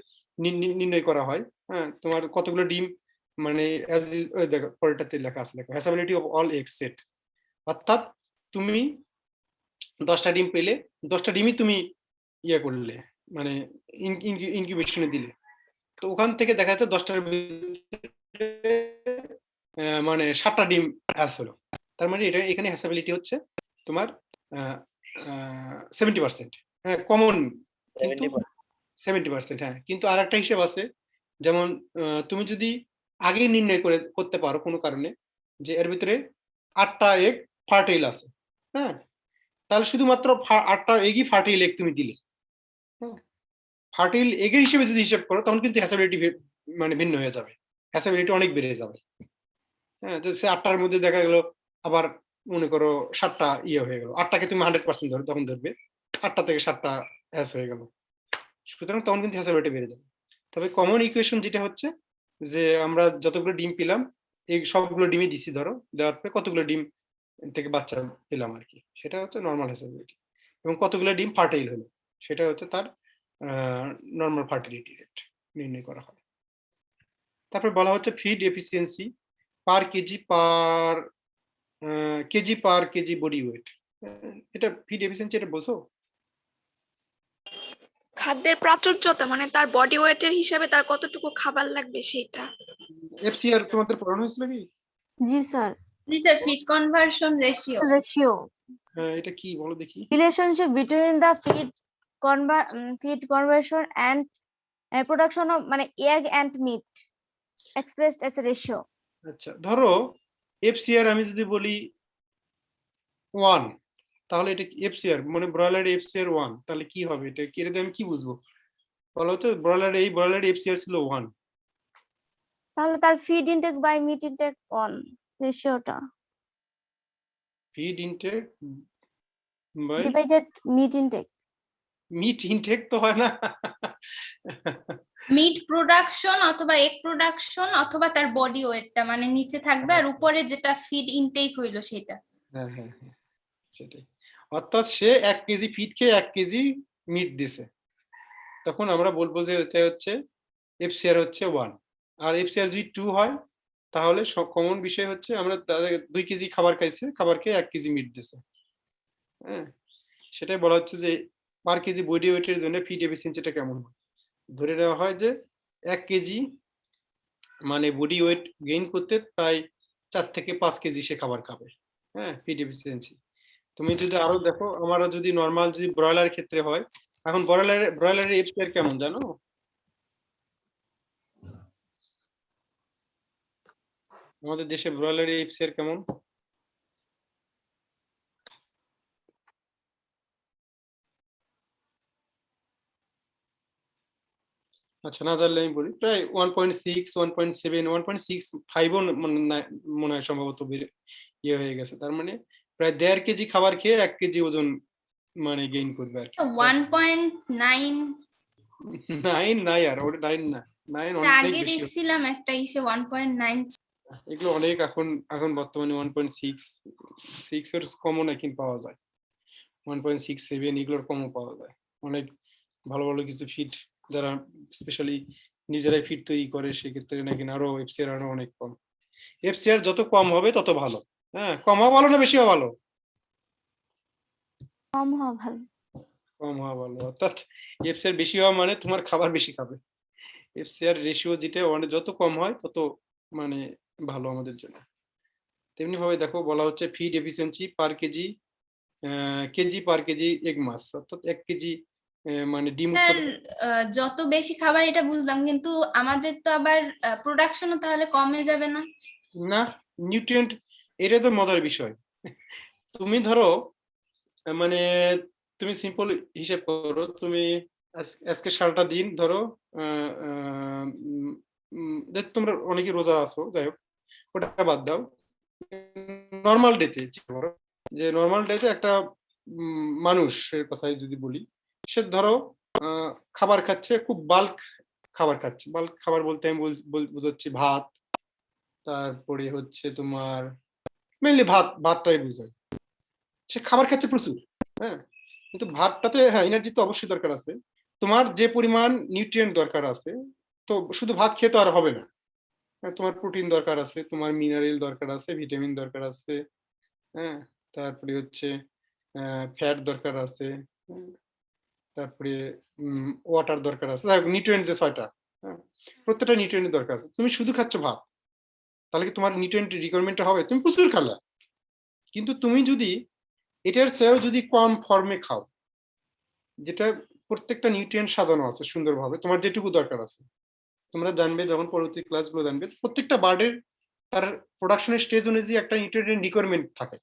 নির্ণয় করা হয়। হ্যাঁ, তোমার কতগুলো ডিম মানে দেখো পরেরটাতে লেখা আছে, দেখো হ্যাসাবিলিটি অফ অল এগ সেট, অর্থাৎ তুমি 10টা ডিম পেলে, 10টা ডিমই তুমি ইয়ে করলে মানে ইনকিউবেশনে দিলে, তো ওখান থেকে দেখা যাচ্ছে 10টার মানে 7টা ডিম হ্যাস হলো। তার মানে এটা এখানে হ্যাসাবিলিটি হচ্ছে তোমার 70%। হ্যাঁ, কমন কিন্তু 70%। হ্যাঁ, কিন্তু আর একটা হিসেব আছে, যেমন তুমি যদি আগে নির্ণয় করতে পারো কোনো কারণে যে এর ভিতরে 8টা এগ ফার্টাইল আছে, হ্যাঁ, তাহলে শুধুমাত্র 8টা এগই ফার্টাইল এগ তুমি দিলে। হ্যাঁ, ফার্টাইল এগের হিসেবে যদি হিসাব করো, তখন কিন্তু হ্যাসাবিলিটি মানে ভিন্ন হয়ে যাবে, হ্যাসাবিলিটি অনেক বেড়ে যাবে। হ্যাঁ, তো সে 8টার মধ্যে দেখা গেল আবার মনে করো 7টা ইয়ে হয়ে গেল, 8টাকে তুমি 100% ধরো, তখন ধরবে 8টা থেকে 7টা হ্যাস হয়ে গেল, সুতরাং তখন কিন্তু হ্যাসাবিলিটি বেড়ে যাবে। তবে কমন ইকুয়েশন যেটা হচ্ছে যে আমরা যতগুলো ডিম পেলাম, এই সবগুলো ডিমই দিছি ধরো, দেওয়ার পরে কতগুলো ডিম থেকে বাচ্চা পেলাম আর কি, সেটা হচ্ছে নর্মাল হ্যাসাবিলিটি। এবং কতগুলো ডিম ফার্টাইল হলো, সেটা হচ্ছে তার নর্মাল ফার্টিলিটি রেট নির্ণয় করা হয়। তারপর বলা হচ্ছে ফিড এফিসিয়েন্সি পার কেজি বডি ওয়েট। এটা ফিড এফিসিয়েন্সি, এটা বোঝো? খাদ্যের প্রাচুর্যতা মানে তার বডি ওয়েটের হিসাবে তার কতটুকু খাবার লাগবে সেটা। এফসিআর তোমাদের পড়ানো হয়েছিল কি? জি স্যার। জি স্যার, ফিড কনভার্সন রেশিও। এটা কি বলো দেখি? Relationship between the feed conversion and production of মানে egg and meat expressed as a ratio. আচ্ছা, ধরো এফসিআর আমি যদি বলি 1, তাহলে এটা এফসিআর মানে ব্রয়লার এফসিআর 1, তাহলে কি হবে? এটা কি, এটা আমি কি বুঝবো? বলা হচ্ছে ব্রয়লার এফসিআর ছিল 1, তাহলে তার feed intake by meat intake 1 রেশিওটা feed intake by divided meat intake তো হয় না। মিট প্রোডাকশন অথবা এগ প্রোডাকশন অথবা তার বডি ওয়েটটা মানে নিচে থাকবে, আর উপরে যেটা ফিড ইনটেক হইলো সেটা। হ্যাঁ হ্যাঁ হ্যাঁ, সেটাই। অর্থাৎ সে 1 কেজি ফিড খেয়ে 1 কেজি মিট দিছে, তখন আমরা বলবো যে এটা হচ্ছে এফসিআর হচ্ছে 1। আর এফসিআর যদি 2 হয়, তাহলে কমন বিষয় হচ্ছে আমরা 2 কেজি খাবার খাইছে, খাবার খেয়ে 1 কেজি মিট দিছে। হ্যাঁ, সেটাই বলা হচ্ছে যে পার কেজি বডি ওয়েটের জন্য ফিড এফিসিয়েন্সিটা কেমন হয়। ধরে নেওয়া হয় যে 1 কেজি মানে বডি ওয়েট গেইন করতে প্রায় 4 থেকে 5 কেজি সে খাবার খাবে। হ্যাঁ, ফিড এফিসিয়েন্সি। তুমি যদি আরো দেখো, আমরা যদি নরমাল যদি ব্রয়লার ক্ষেত্রে হয়, এখন ব্রয়লারের এফসিআর কেমন জানো? আমাদের দেশে ব্রয়লারের এফসিআর কেমন? আচ্ছা, না জানলে আমি বলি, প্রায় 1.6, 1.7, 1.65 মনে হয় সম্ভবত ইয়ে হয়ে গেছে। তার মানে প্রায় 1.5 কেজি খাবার খেয়ে 1 কেজি ওজন মানে গেইন করবে আর কি। 1.9 9 নাই, আর ওটা 9 না, 9 অনেক আগে বেশি। দেখছিলাম একটা ইসে 1.9 এগুলো অনেক এখন বর্তমানে 1.6 এর কমও নাকি পাওয়া যায়, 1.67 এগুলোর কমও পাওয়া যায়। অনেক ভালো ভালো কিছু ফিড যারা স্পেশালি নিজেরাই ফিড তৈরি করে, সেক্ষেত্রে নাকি আরো এফসিআর আরো অনেক কম। এফসিআর যত কম হবে তত ভালো। হ্যাঁ, কম হওয়া ভালো না বেশি হওয়া ভালো? কম হওয়া ভালো। কম হওয়া ভালো, অর্থাৎ এফসিআর বেশি হওয়া মানে তোমার খাবার বেশি খাবে। এফসিআর রেশিও যেটা অনেক যত কম হয় তত মানে ভালো আমাদের জন্য। তেমনি ভাবে দেখো, বলা হচ্ছে ফিড এফিসিয়েন্সি পার কেজি পার কেজি এগ মাস, অর্থাৎ 1 কেজি মানে ডিম স্যার, উৎপাদন। যত বেশি খাবার এটা বুঝলাম, কিন্তু আমাদের তো আবার প্রোডাকশনও তাহলে কমে যাবে না? না, নিউট্রিয়েন্ট, এটা তো মজার বিষয়। তুমি ধরো মানে তুমি সিম্পল হিসেব করো, তুমি আজকে সারাটা দিন ধরো তোমরা অনেকে রোজা আছো, যাই হোক ওটা বাদ দাও, নর্মাল ডেতে যে নর্মাল ডেতে একটা মানুষের কথাই যদি বলি, সে ধরো খাবার খাচ্ছে, খুব বাল্ক খাবার খাচ্ছে। বাল্ক খাবার বলতে আমি বুঝাচ্ছি ভাত, তারপরে হচ্ছে তোমার মেইনলি ভাতটাই বুঝায়। সে খাবার খাচ্ছে প্রচুর, হ্যাঁ, কিন্তু ভাতটাতে হ্যাঁ এনার্জি তো অবশ্যই দরকার আছে। তোমার যে পরিমাণ নিউট্রিয়েন্ট দরকার আছে, তো শুধু ভাত খেয়ে তো আর হবে না। তোমার প্রোটিন দরকার আছে, তোমার মিনারেল দরকার আছে, ভিটামিন দরকার আছে, হ্যাঁ, তারপরে হচ্ছে ফ্যাট দরকার আছে, তারপরে ওয়াটার দরকার আছে, নিউট্রিয়েন্ট যে 6টা, হ্যাঁ, প্রত্যেকটা নিউট্রিয়েন্টের দরকার আছে। তুমি শুধু খাচ্ছ ভাত, তাহলে কি তোমার নিউট্রিয়েন্ট রিকোয়ারমেন্টটা হবে? তুমি প্রচুর খালা, কিন্তু তুমি যদি এটার চেয়েও যদি কম ফর্মে খাও, যেটা প্রত্যেকটা নিউট্রিয়েন্ট সাজানো আছে সুন্দরভাবে, তোমার যেটুকু দরকার আছে, তোমরা জানবে যখন পরবর্তী ক্লাসগুলো জানবে, প্রত্যেকটা বার্ডের তার প্রোডাকশনের স্টেজ অনুযায়ী একটা নিউট্রিয়েন্ট রিকোয়ারমেন্ট থাকে।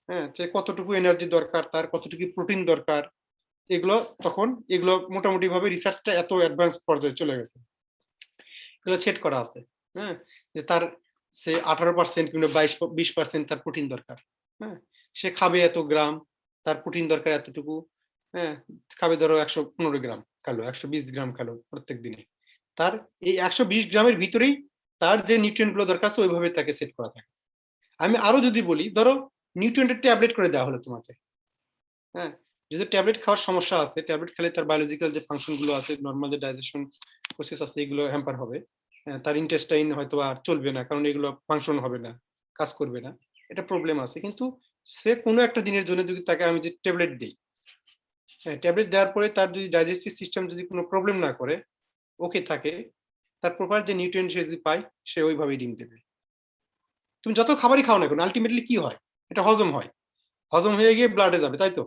হ্যাঁ, যে কতটুকু এনার্জি দরকার, তার কতটুকু প্রোটিন দরকার, এগুলো মোটামুটি ভাবে রিসার্চটা এত অ্যাডভান্স পর্যায়ে চলে গেছে, এগুলো সেট করা আছে। হ্যাঁ, যে তার সে 18% কিংবা 20% তার প্রোটিন দরকার। হ্যাঁ, সে খাবে এত গ্রাম, তার প্রোটিন দরকার এতটুকু। হ্যাঁ, খাবে ধরো 115 গ্রাম খেলো, 120 গ্রাম খেলো প্রত্যেক দিনে, তার এই 120 গ্রামের ভিতরেই তার যে নিউট্রিয়েন্ট গুলো দরকার আছে ওইভাবে তাকে সেট করা থাকে। আমি আরো যদি বলি, ধরো নিউট্রিয়েন্টের ট্যাবলেট করে দেওয়া হলো তোমাকে। হ্যাঁ, যদি ট্যাবলেট খাওয়ার সমস্যা আছে, ট্যাবলেট খেলে তার বায়োলজিক্যাল যে ফাংশন গুলো আছে, নর্মাল যে ডাইজেশন প্রসেস আছে, এগুলো হ্যাম্পার হবে। তার ইন্টেস্টাইন হয়তো আর চলবে না, কারণ এগুলো ফাংশন হবে না, কাজ করবে না, এটা প্রবলেম আছে। কিন্তু সে কোনো একটা দিনের জন্য যদি তাকে আমি যে ট্যাবলেট দিই, ট্যাবলেট দেওয়ার পরে তার যদি ডাইজেস্টিভ সিস্টেম যদি কোনো প্রবলেম না করে, ওকে থাকে, তার প্রপার যে নিউট্রিয়েন্ট সে যদি পায়, সে ওইভাবেই ডিম দেবে। তুমি যত খাবারই খাও না কেন, আলটিমেটলি কি হয়, এটা হজম হয়, হজম হয়ে গিয়ে ব্লাডে যাবে, তাই তো?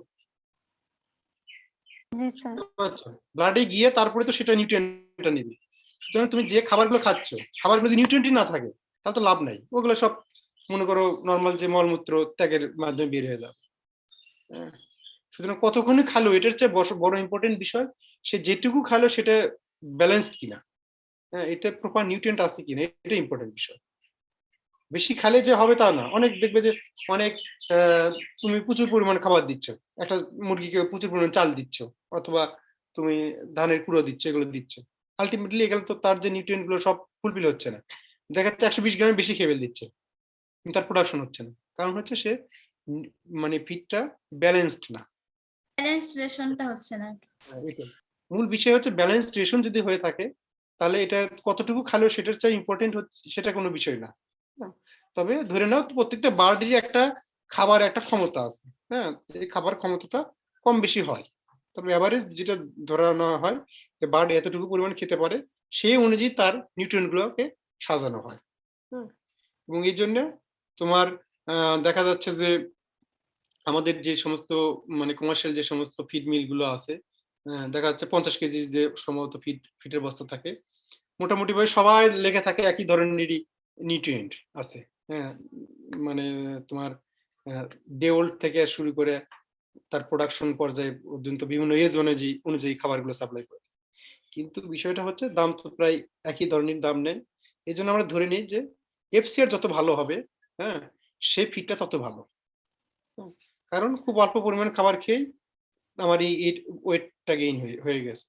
জি স্যার। ব্লাডে গিয়ে তারপরে তো সেটা নিউট্রিয়েন্টটা নিবে। সুতরাং তুমি যে খাবারগুলো খাচ্ছ, খাবারগুলো যদি নিউট্রিয়েন্টই না থাকে, তাহলে তো লাভ নাই, ওগুলো সব মনে করো নর্মাল যে মলমূত্র ত্যাগের মাধ্যমে বের হয়ে যাবে। সুতরাং কতক্ষণই খালো, এটার চেয়ে বড় ইম্পর্টেন্ট বিষয় সে যেটুকু খালো সেটা ব্যালেন্সড কিনা, হ্যাঁ, এটা প্রপার নিউট্রিয়েন্ট আছে কিনা, এটা ইম্পর্টেন্ট বিষয়। বেশি খেলে যে হবে তা না, অনেক দেখবে যে অনেক তুমি প্রচুর পরিমাণে খাবার দিচ্ছ, একটা মুরগিকে প্রচুর পরিমাণে চাল দিচ্ছ, অথবা তুমি ধানের কুড়ো দিচ্ছ, এগুলো দিচ্ছ, আলটিমেটলি এগুলো তো তার যে নিউট্রিয়েন্ট গুলো সব ফুলফিল হচ্ছে না। দেখা যাচ্ছে 120 গ্রামের বেশি খেয়ে দিচ্ছে, কিন্তু তার প্রোডাকশন হচ্ছে না, কারণ হচ্ছে সে মানে ফিডটা ব্যালেন্সড না, ব্যালেন্সড রেশনটা হচ্ছে না। এটাই মূল বিষয় হচ্ছে ব্যালেন্সড রেশন যদি হয়ে থাকে, তাহলে এটা কতটুকু খালো সেটার চেয়ে ইম্পর্টেন্ট হচ্ছে, সেটা কোনো বিষয় না। তবে ধরে নাও প্রত্যেকটা বার্ডেরই একটা খাবার একটা ক্ষমতা আছে, হ্যাঁ, এই খাবার ক্ষমতাটা কম বেশি হয়, তবে এভারেজ যেটা ধরা নেওয়া হয় যে বার্ড এতটুকু পরিমাণ খেতে পারে, সেই অনুযায়ী তার নিউট্রিয়েন্ট গুলোকে সাজানো হয়। হ্যাঁ, এবং এই জন্য তোমার দেখা যাচ্ছে যে আমাদের যে সমস্ত মানে কমার্শিয়াল যে সমস্ত ফিড মিল গুলো আছে, দেখা যাচ্ছে 50 কেজি যে সম্ভবত ফিটের বস্তা থাকে, মোটামুটি ভাবে সবাই লেখা থাকে একই ধরনেরই নিউট্রিয়েন্ট আছে। হ্যাঁ, মানে তোমার ডে ওল্ড থেকে শুরু করে তার প্রোডাকশন পর্যায়ে পর্যন্ত বিভিন্ন এজ অনুযায়ী খাবারগুলো সাপ্লাই করে। কিন্তু বিষয়টা হচ্ছে দাম তো প্রায় একই ধরনের দাম নেয়। এই জন্য আমরা ধরে নিই যে এফসিআর যত ভালো হবে, হ্যাঁ, সেই ফিডটা তত ভালো। কারণ খুব অল্প পরিমাণ খাবার খেয়ে আমার এই ওয়েটটা গেইন হয়ে গেছে।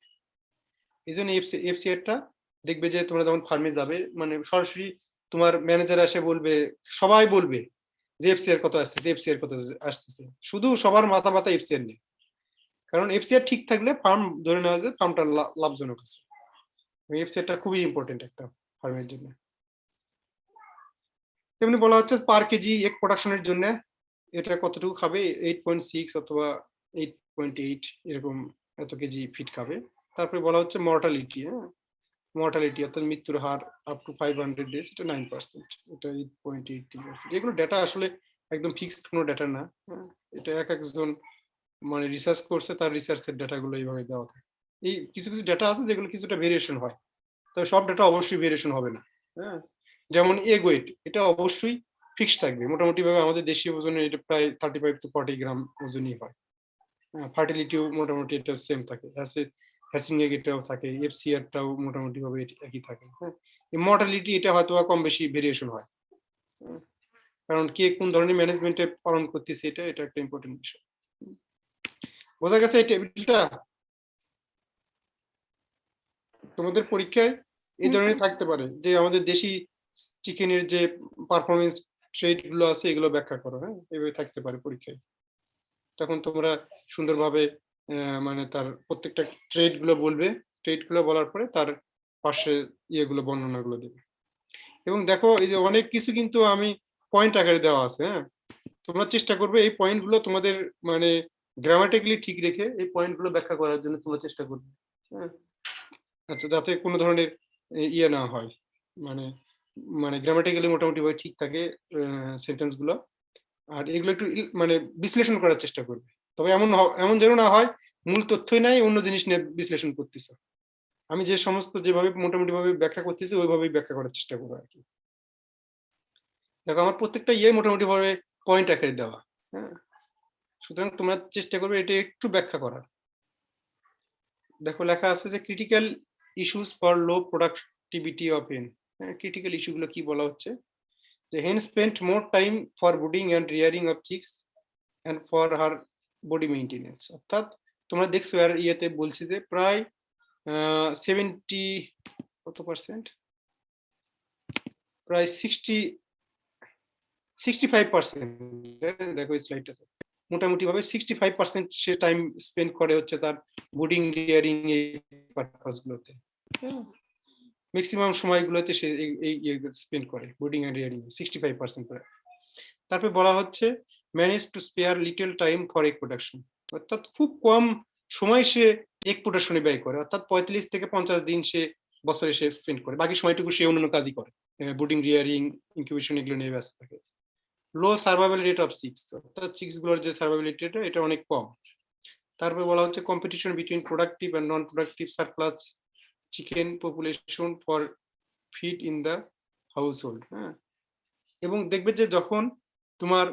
এই জন্য এফসিআরটা দেখবে যে তোমরা যখন ফার্মে যাবে, মানে সরাসরি তোমার ম্যানেজার এসে বলবে, সবাই বলবে যে এফসিআর কত আসতেছে, এফসিআর কত আসতেছে, শুধু সবার মাথা ব্যথা এফসিআর নেই। কারণ এফসিআর ঠিক থাকলে ফার্ম ধরে নেওয়া যায় ফার্মটা লাভজনক আছে। এফসিআরটা খুবই ইম্পর্টেন্ট একটা ফার্মের জন্য। তেমনি বলা হচ্ছে পার কেজি এক প্রোডাকশনের জন্য এটা কতটুকু খাবে, 8.6 অথবা 8.8 এরকম এত কেজি ফিড খাবে। তারপরে বলা হচ্ছে মর্টালিটি, হ্যাঁ, মর্টালিটি অর্থাৎ মৃত্যুর হার আপ টু 500 ডেজ, এটা 9%, এটা 8.83%। এগুলো ডেটা আসলে একদম ফিক্সড কোনো ডেটা না, এটা এক একজন মানে রিসার্চ করছে, তার রিসার্চের ডেটাগুলো এইভাবে দেওয়া থাকে। এই কিছু কিছু ডেটা আছে যেগুলো কিছুটা ভেরিয়েশন হয়, তবে সব ডেটা অবশ্যই ভেরিয়েশন হবে না। হ্যাঁ, যেমন এগ ওয়েট, এটা অবশ্যই ফিক্সড থাকবে মোটামুটি ভাবে। আমাদের দেশীয় ওজনে এটা প্রায় 35 to 40 গ্রাম ওজনই হয়। ফার্টিলিটিও মোটামুটি এটা সেম থাকে, হ্যাচিং এগ এটাও থাকে, এফসিআরটাও মোটামুটি ভাবে একই থাকে। হ্যাঁ, এই মর্টালিটি এটা হয়তো কম বেশি ভেরিয়েশন হয়, কারণ কে কোন ধরনের ম্যানেজমেন্টে পালন করতেছে, এটা একটা ইম্পর্টেন্ট বিষয়। বোঝা গেছে এই টেবিলটা? তোমাদের পরীক্ষায় এই ধরনের থাকতে পারে যে আমাদের দেশি চিকেনের যে পারফরমেন্স ট্রেড গুলো আছে এগুলো ব্যাখ্যা করো। হ্যাঁ, এইভাবে থাকতে পারে পরীক্ষায়। তখন তোমরা সুন্দরভাবে মানে তার প্রত্যেকটা ট্রেড গুলো বলবে, ট্রেড গুলো বলার পরে তার পাশে ইয়েগুলো বর্ণনাগুলো দেবে। এবং দেখো এই যে অনেক কিছু কিন্তু আমি পয়েন্ট আকারে দেওয়া আছে। হ্যাঁ, তোমরা চেষ্টা করবে এই পয়েন্টগুলো তোমাদের মানে গ্রামাটিক্যালি ঠিক রেখে এই পয়েন্টগুলো ব্যাখ্যা করার জন্য তোমরা চেষ্টা করবে। হ্যাঁ, আচ্ছা, যাতে কোনো ধরনের ইয়ে না হয়, মানে মানে গ্রামাটিক্যালি মোটামুটি ভাবে ঠিক থাকে সেন্টেন্স গুলো। আর এগুলো একটু মানে বিশ্লেষণ করার চেষ্টা করবে। তবে এমন যেন না হয় মূল তথ্যই নাই, অন্য জিনিস নিয়ে বিশ্লেষণ করতেছে। আমি যে সমস্ত যেভাবে মোটামুটি ভাবে ব্যাখ্যা করতেছি ওইভাবেই ব্যাখ্যা করার চেষ্টা করবো আর কি। দেখো আমার প্রত্যেকটা ইয়ে মোটামুটি ভাবে পয়েন্ট আকারে দেওয়া। হ্যাঁ, সুতরাং তোমরা চেষ্টা করবে এটা একটু ব্যাখ্যা করার। দেখো লেখা আছে যে critical issues for low productivity of হেন। ক্রিটিক্যাল ইস্যুগুলো কি বলা হচ্ছে, যে হেন spent more time for brooding and rearing of chicks and for her body maintenance. অর্থাৎ তোমরা দেখছো আর ইয়েতে বলছি যে প্রায় 70 কত পার্সেন্ট, প্রায় 65%, দেখো এই স্লাইডটাতে মোটামুটি ভাবে 65% সে টাইম স্পেন্ড করে হচ্ছে তার ব্রুডিং রিয়ারিং এই পারপাস গুলোতে। ম্যাক্সিমাম সময়গুলোতে সে এই স্পেন্ড করে ব্রুডিং এন্ড রিয়ারিং 65% করে। তারপরে বলা হচ্ছে manage to spare little time for egg production, অর্থাৎ খুব কম সময় সে এগ প্রোডাকশনে ব্যয় করে, অর্থাৎ 45 থেকে 50 দিন সে বছরে সে স্পেন্ড করে, বাকি সময়টুকু সে অন্যান্য কাজই করে, ব্রুডিং রিয়ারিং ইনকিউবেশন এগুলো নিয়ে ব্যস্ত থাকে। Low survival rate of chicks, অর্থাৎ চিক্স গুলোর যে সার্ভাইভাবিলিটি এটা অনেক কম। তারপরে বলা হচ্ছে competition between productive and non productive surplus chicken population for feed in the household. হ্যাঁ, এবং দেখবে যে যখন তোমার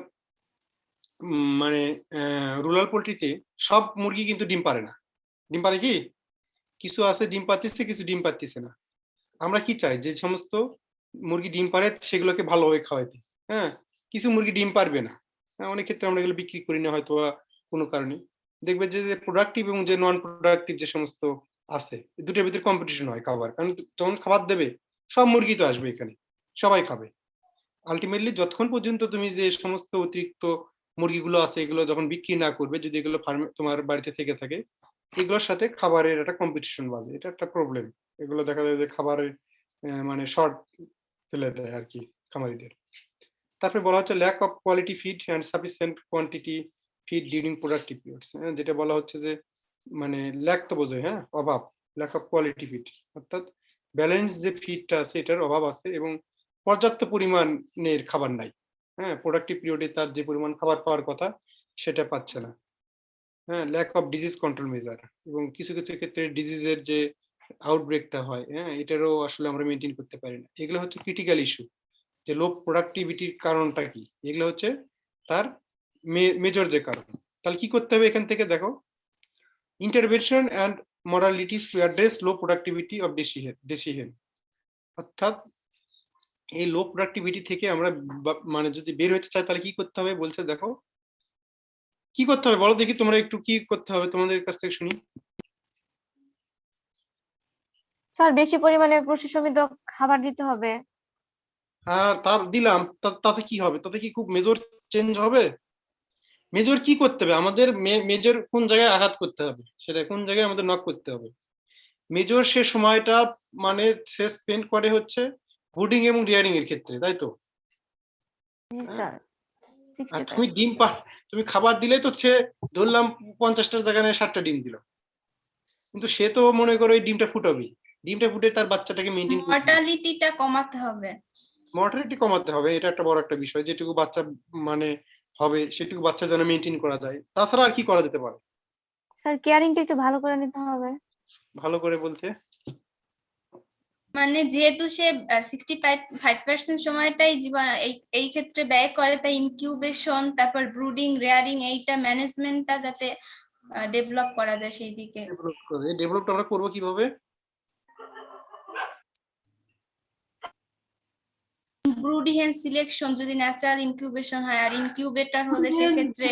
মানে রুরাল পোল্ট্রিতে সব মুরগি কিন্তু ডিম পারে না। ডিম পারে কি, কিছু আছে ডিম পাচ্ছে, কিছু ডিম পাচ্ছে না। আমরা কি চাই, যে সমস্ত মুরগি ডিম পারে সেগুলোকে ভালোভাবে খাওয়াইতে। হ্যাঁ, কিছু মুরগি ডিম পারবে না, অনেক ক্ষেত্রে আমরা এগুলো বিক্রি করি না হয়তো কোনো কারণে। দেখবে যে প্রোডাক্টিভ এবং যে নন প্রোডাক্টিভ যে সমস্ত আছে দুটোর ভিতরে কম্পিটিশন হয় খাবার, কারণ যখন খাবার দেবে সব মুরগি তো আসবে এখানে, সবাই খাবে। আলটিমেটলি যতক্ষণ পর্যন্ত তুমি যে সমস্ত অতিরিক্ত মুরগিগুলো আছে এগুলো যখন বিক্রি না করবে, যদি এগুলো ফার্মে তোমার বাড়িতে থেকে থাকে, এগুলোর সাথে খাবারের একটা কম্পিটিশন বাজে, এটা একটা প্রবলেম। এগুলো দেখা যায় যে খাবারের মানে শর্ট ফেলে দেয় আর কি খামারিদের। তারপরে বলা হচ্ছে lack of quality feed and sufficient quantity feed during productive periods. যেটা বলা হচ্ছে যে মানে ল্যাক তো বোঝে, হ্যাঁ, অভাব, ল্যাক অফ কোয়ালিটি ফিড, অর্থাৎ ব্যালেন্স যে ফিডটা আছে এটার অভাব আছে এবং পর্যাপ্ত পরিমাণের খাবার নাই। হ্যাঁ, প্রোডাক্টিভ পিরিয়ডে তার যে পরিমাণ খাবার পাওয়ার কথা সেটা পাচ্ছে না। হ্যাঁ, lack of disease control measure, এবং কিছু কিছু ক্ষেত্রে ডিজিজের যে আউটব্রেকটা হয়, হ্যাঁ, এটারও আসলে আমরা মেনটেন করতে পারি না। এগুলো হচ্ছে ক্রিটিক্যাল ইস্যু, যে লো প্রোডাক্টিভিটির কারণটা কি, এগুলো হচ্ছে তার মেজর যে কারণ। তাহলে কি করতে হবে এখান থেকে দেখো, intervention and modalities to address low productivity of decision. অর্থাৎ এই লো প্রোডাক্টিভিটি থেকে আমরা মানে যদি বের হতে চাই তাহলে কি করতে হবে বলছে, দেখো কি করতে হবে বলো দেখি, তোমরা একটু কি করতে হবে তোমাদের কাছ থেকে শুনি। স্যার বেশি পরিমাণে পুষ্টিসমৃদ্ধ খাবার দিতে হবে। আর তার দিলাম, তাতে কি হবে? তাতে কি খুব মেজর চেঞ্জ হবে? মেজর কি করতে হবে আমাদের? মেজর কোন জায়গায় আঘাত করতে হবে, সেটা কোন জায়গায় আমাদের নক করতে হবে। মেজর সে সময়টা মানে সে স্পেন্ড করে হচ্ছে ব্রুডিং এবং রিয়ারিং এর ক্ষেত্রে, তাই তো? জি স্যার। আর তুমি তুমি খাবার দিলে তো সে ধরলাম 50টার জায়গায় 60টা ডিম দিল, কিন্তু সে তো মনে করো এই ডিমটা ফুটাবে, ডিমটা ফুটে তার বাচ্চাটাকে মেনটেন করতে, মর্টালিটিটা কমাতে হবে। মর্টালিটি কমাতে হবে, এটা একটা বড় একটা বিষয়। যেটুকু বাচ্চা মানে হবে সেটুকু বাচ্চা যেন মেনটেন করা যায়। তাছাড়া আর কি করা যেতে পারে? স্যার কেয়ারিংটা একটু ভালো করে নিতে হবে। ভালো করে বলতে মানে যেহেতু সে 65% সময়টাই জীবন এই ক্ষেত্রে ব্যয় করে, তাই ইনকিউবেশন, তারপর ব্রুডিং, রেয়ারিং, এইটা ম্যানেজমেন্টটা যাতে ডেভেলপ করা যায় সেই দিকে। ডেভেলপটা আমরা করবো কিভাবে? ব্রুডিং এন্ড সিলেকশন যদি ন্যাচারাল ইনকিউবেশন হয়, আর ইনকিউবেটর হলে সেক্ষেত্রে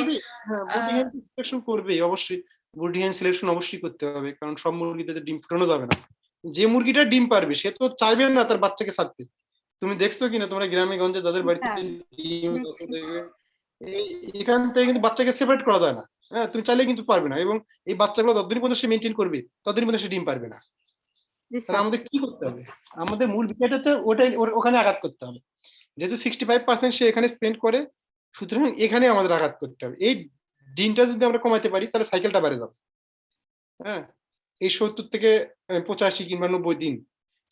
সিলেকশন করবে অবশ্যই, ব্রুডিং এন্ড সিলেকশন অবশ্যই করতে হবে, কারণ সব মুরগিদের ডিম ফোটানো যাবে না। যে মুরগিটা ডিম পারবে সে তো চাইবে না তার বাচ্চাকে ছাড়তে। তুমি দেখছো কিনা তোমরা গ্রামে গঞ্জে যাদের বাড়িতে ডিম, এখান থেকে কিন্তু বাচ্চাকে সেপারেট করা যায় না। হ্যাঁ, তুমি চাইলে কিন্তু পারবে না, এবং এই বাচ্চাগুলো যতদিন পর্যন্ত সে মেনটেন করবে ততদিন পর্যন্ত সে ডিম পারবে না। তাহলে আমাদের কি করতে হবে? আমাদের মূল বিষয়টা হচ্ছে ওটাই, ওখানে আঘাত করতে হবে। যেহেতু 65% সে এখানে স্পেন্ড করে, সুতরাং এখানে আমাদের আঘাত করতে হবে। এই দিনটা যদি আমরা কমাতে পারি তাহলে সাইকেলটা বেড়ে যাবে। হ্যাঁ, এই 70 থেকে 85 কিংবা 90 দিন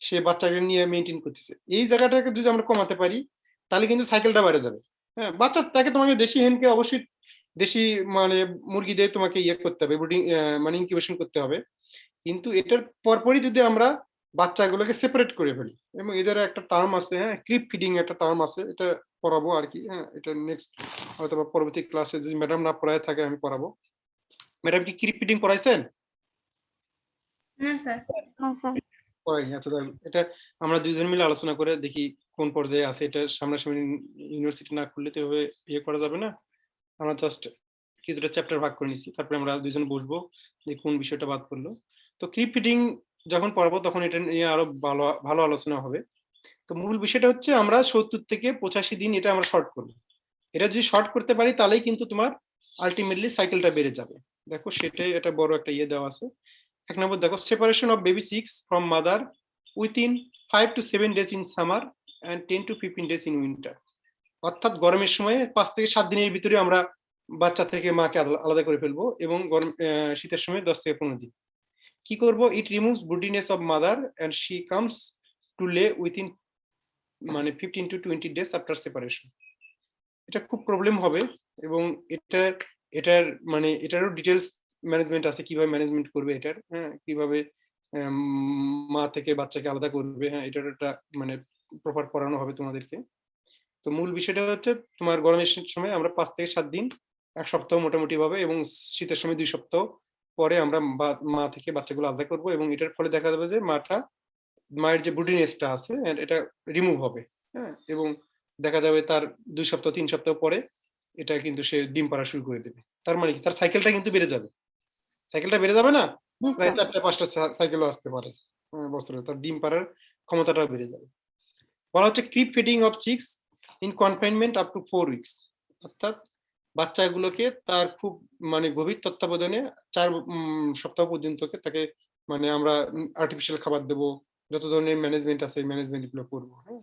সে বাচ্চাকে নিয়ে মেনটেন করতেছে, এই জায়গাটাকে যদি আমরা কমাতে পারি তাহলে কিন্তু সাইকেলটা বেড়ে যাবে। হ্যাঁ, বাচ্চা তাকে তোমাকে দেশি হেনকে অবশ্যই দেশি মানে মুরগি দিয়ে তোমাকে ইয়ে করতে হবে, ব্রুডিং মানে ইনকিউবেশন করতে হবে। কিন্তু এটার পরপরই যদি আমরা বাচ্চাগুলোকে সেপারেট করে ফেলি, এবং এদের একটা টার্ম আছে, হ্যাঁ, ক্রিপ ফিডিং একটা টার্ম আছে, এটা পড়াবো আর কি। হ্যাঁ, এটা নেক্সট হয়তো পরবর্তী ক্লাসে যদি ম্যাডাম না পড়ায় থাকে আমি পড়াবো। ম্যাডাম কি ক্রিপ ফিডিং পড়াইছেন? না স্যার। পড়াইনি। আচ্ছা, তাহলে এটা আমরা দুইজন মিলে আলোচনা করে দেখি কোন পর্যায়ে আছে। এটা সামনাসামনি ইউনিভার্সিটি না করলে তো এভাবে ইয়ে করা যাবে না। আমরা জাস্ট কিছুটা চ্যাপ্টার ভাগ করে নিছি, তারপরে আমরা দুইজন বসবো যে কোন বিষয়টা বাদ পড়লো। তো ক্রিপ ফিডিং যখন পড়াবো তখন এটা নিয়ে আরো ভালো আলোচনা হবে। তো মূল বিষয়টা হচ্ছে আমরা 70 থেকে 85 দিন এটা আমরা শর্ট করবো। এটা যদি শর্ট করতে পারি তাহলেই কিন্তু তোমার আলটিমেটলি সাইকেলটা বেড়ে যাবে। দেখো সেটাই, এটা বড় একটা ইয়ে দেওয়া আছে। এক নম্বর দেখো, separation of baby chicks from mother within 5 to 7 days in summer and 10 to 15 days in winter. অর্থাৎ গরমের সময় 5 থেকে 7 দিনের ভিতরে আমরা বাচ্চা থেকে মাকে আলাদা করে ফেলবো, এবং শীতের সময় 10 থেকে 15 দিন। কি করব? It removes broodiness of mother and she comes to lay within মানে 15 to 20 days আফটার সেপারেশন। এটা খুব প্রবলেম হবে, এবং এটার মানে এটারও ডিটেলস ম্যানেজমেন্ট আছে, কিভাবে ম্যানেজমেন্ট করবে এটার। হ্যাঁ, কিভাবে মা থেকে বাচ্চাকে আলাদা করবে। হ্যাঁ, এটার একটা মানে প্রপার পড়ানো হবে তোমাদেরকে। তো মূল বিষয়টা হচ্ছে তোমার গরমের সময় আমরা 5 থেকে 7 দিন, 1 সপ্তাহ মোটামুটি ভাবে, এবং শীতের সময় 2 সপ্তাহ পরে আমরা মা থেকে বাচ্চাগুলো আলাদা করবো, এবং এটার ফলে দেখা যাবে যে মায়ের যে ব্রুডিনেসটা আছে এটা রিমুভ হবে। হ্যাঁ, এবং দেখা যাবে তার 2 সপ্তাহ 3 সপ্তাহ পরে এটা কিন্তু সে ডিম পাড়া শুরু করে দেবে। তার মানে কি তার সাইকেলটা কিন্তু বেড়ে যাবে। সাইকেলটা বেড়ে যাবে না, প্রায় 4-5টা সাইকেলও আসতে পারে বছরে, তার ডিম পাড়ার ক্ষমতাটাও বেড়ে যাবে। বলা হচ্ছে creep feeding of chicks in confinement up to 4 weeks. অর্থাৎ বাচ্চাগুলোকে তার খুব মানে গভীর তত্ত্বাবধানে 4 সপ্তাহ পর্যন্ত তাকে মানে আমরা আর্টিফিশিয়াল খাবার দেবো, যত ধরনের ম্যানেজমেন্ট আছে ম্যানেজমেন্ট গুলো করবো। হ্যাঁ,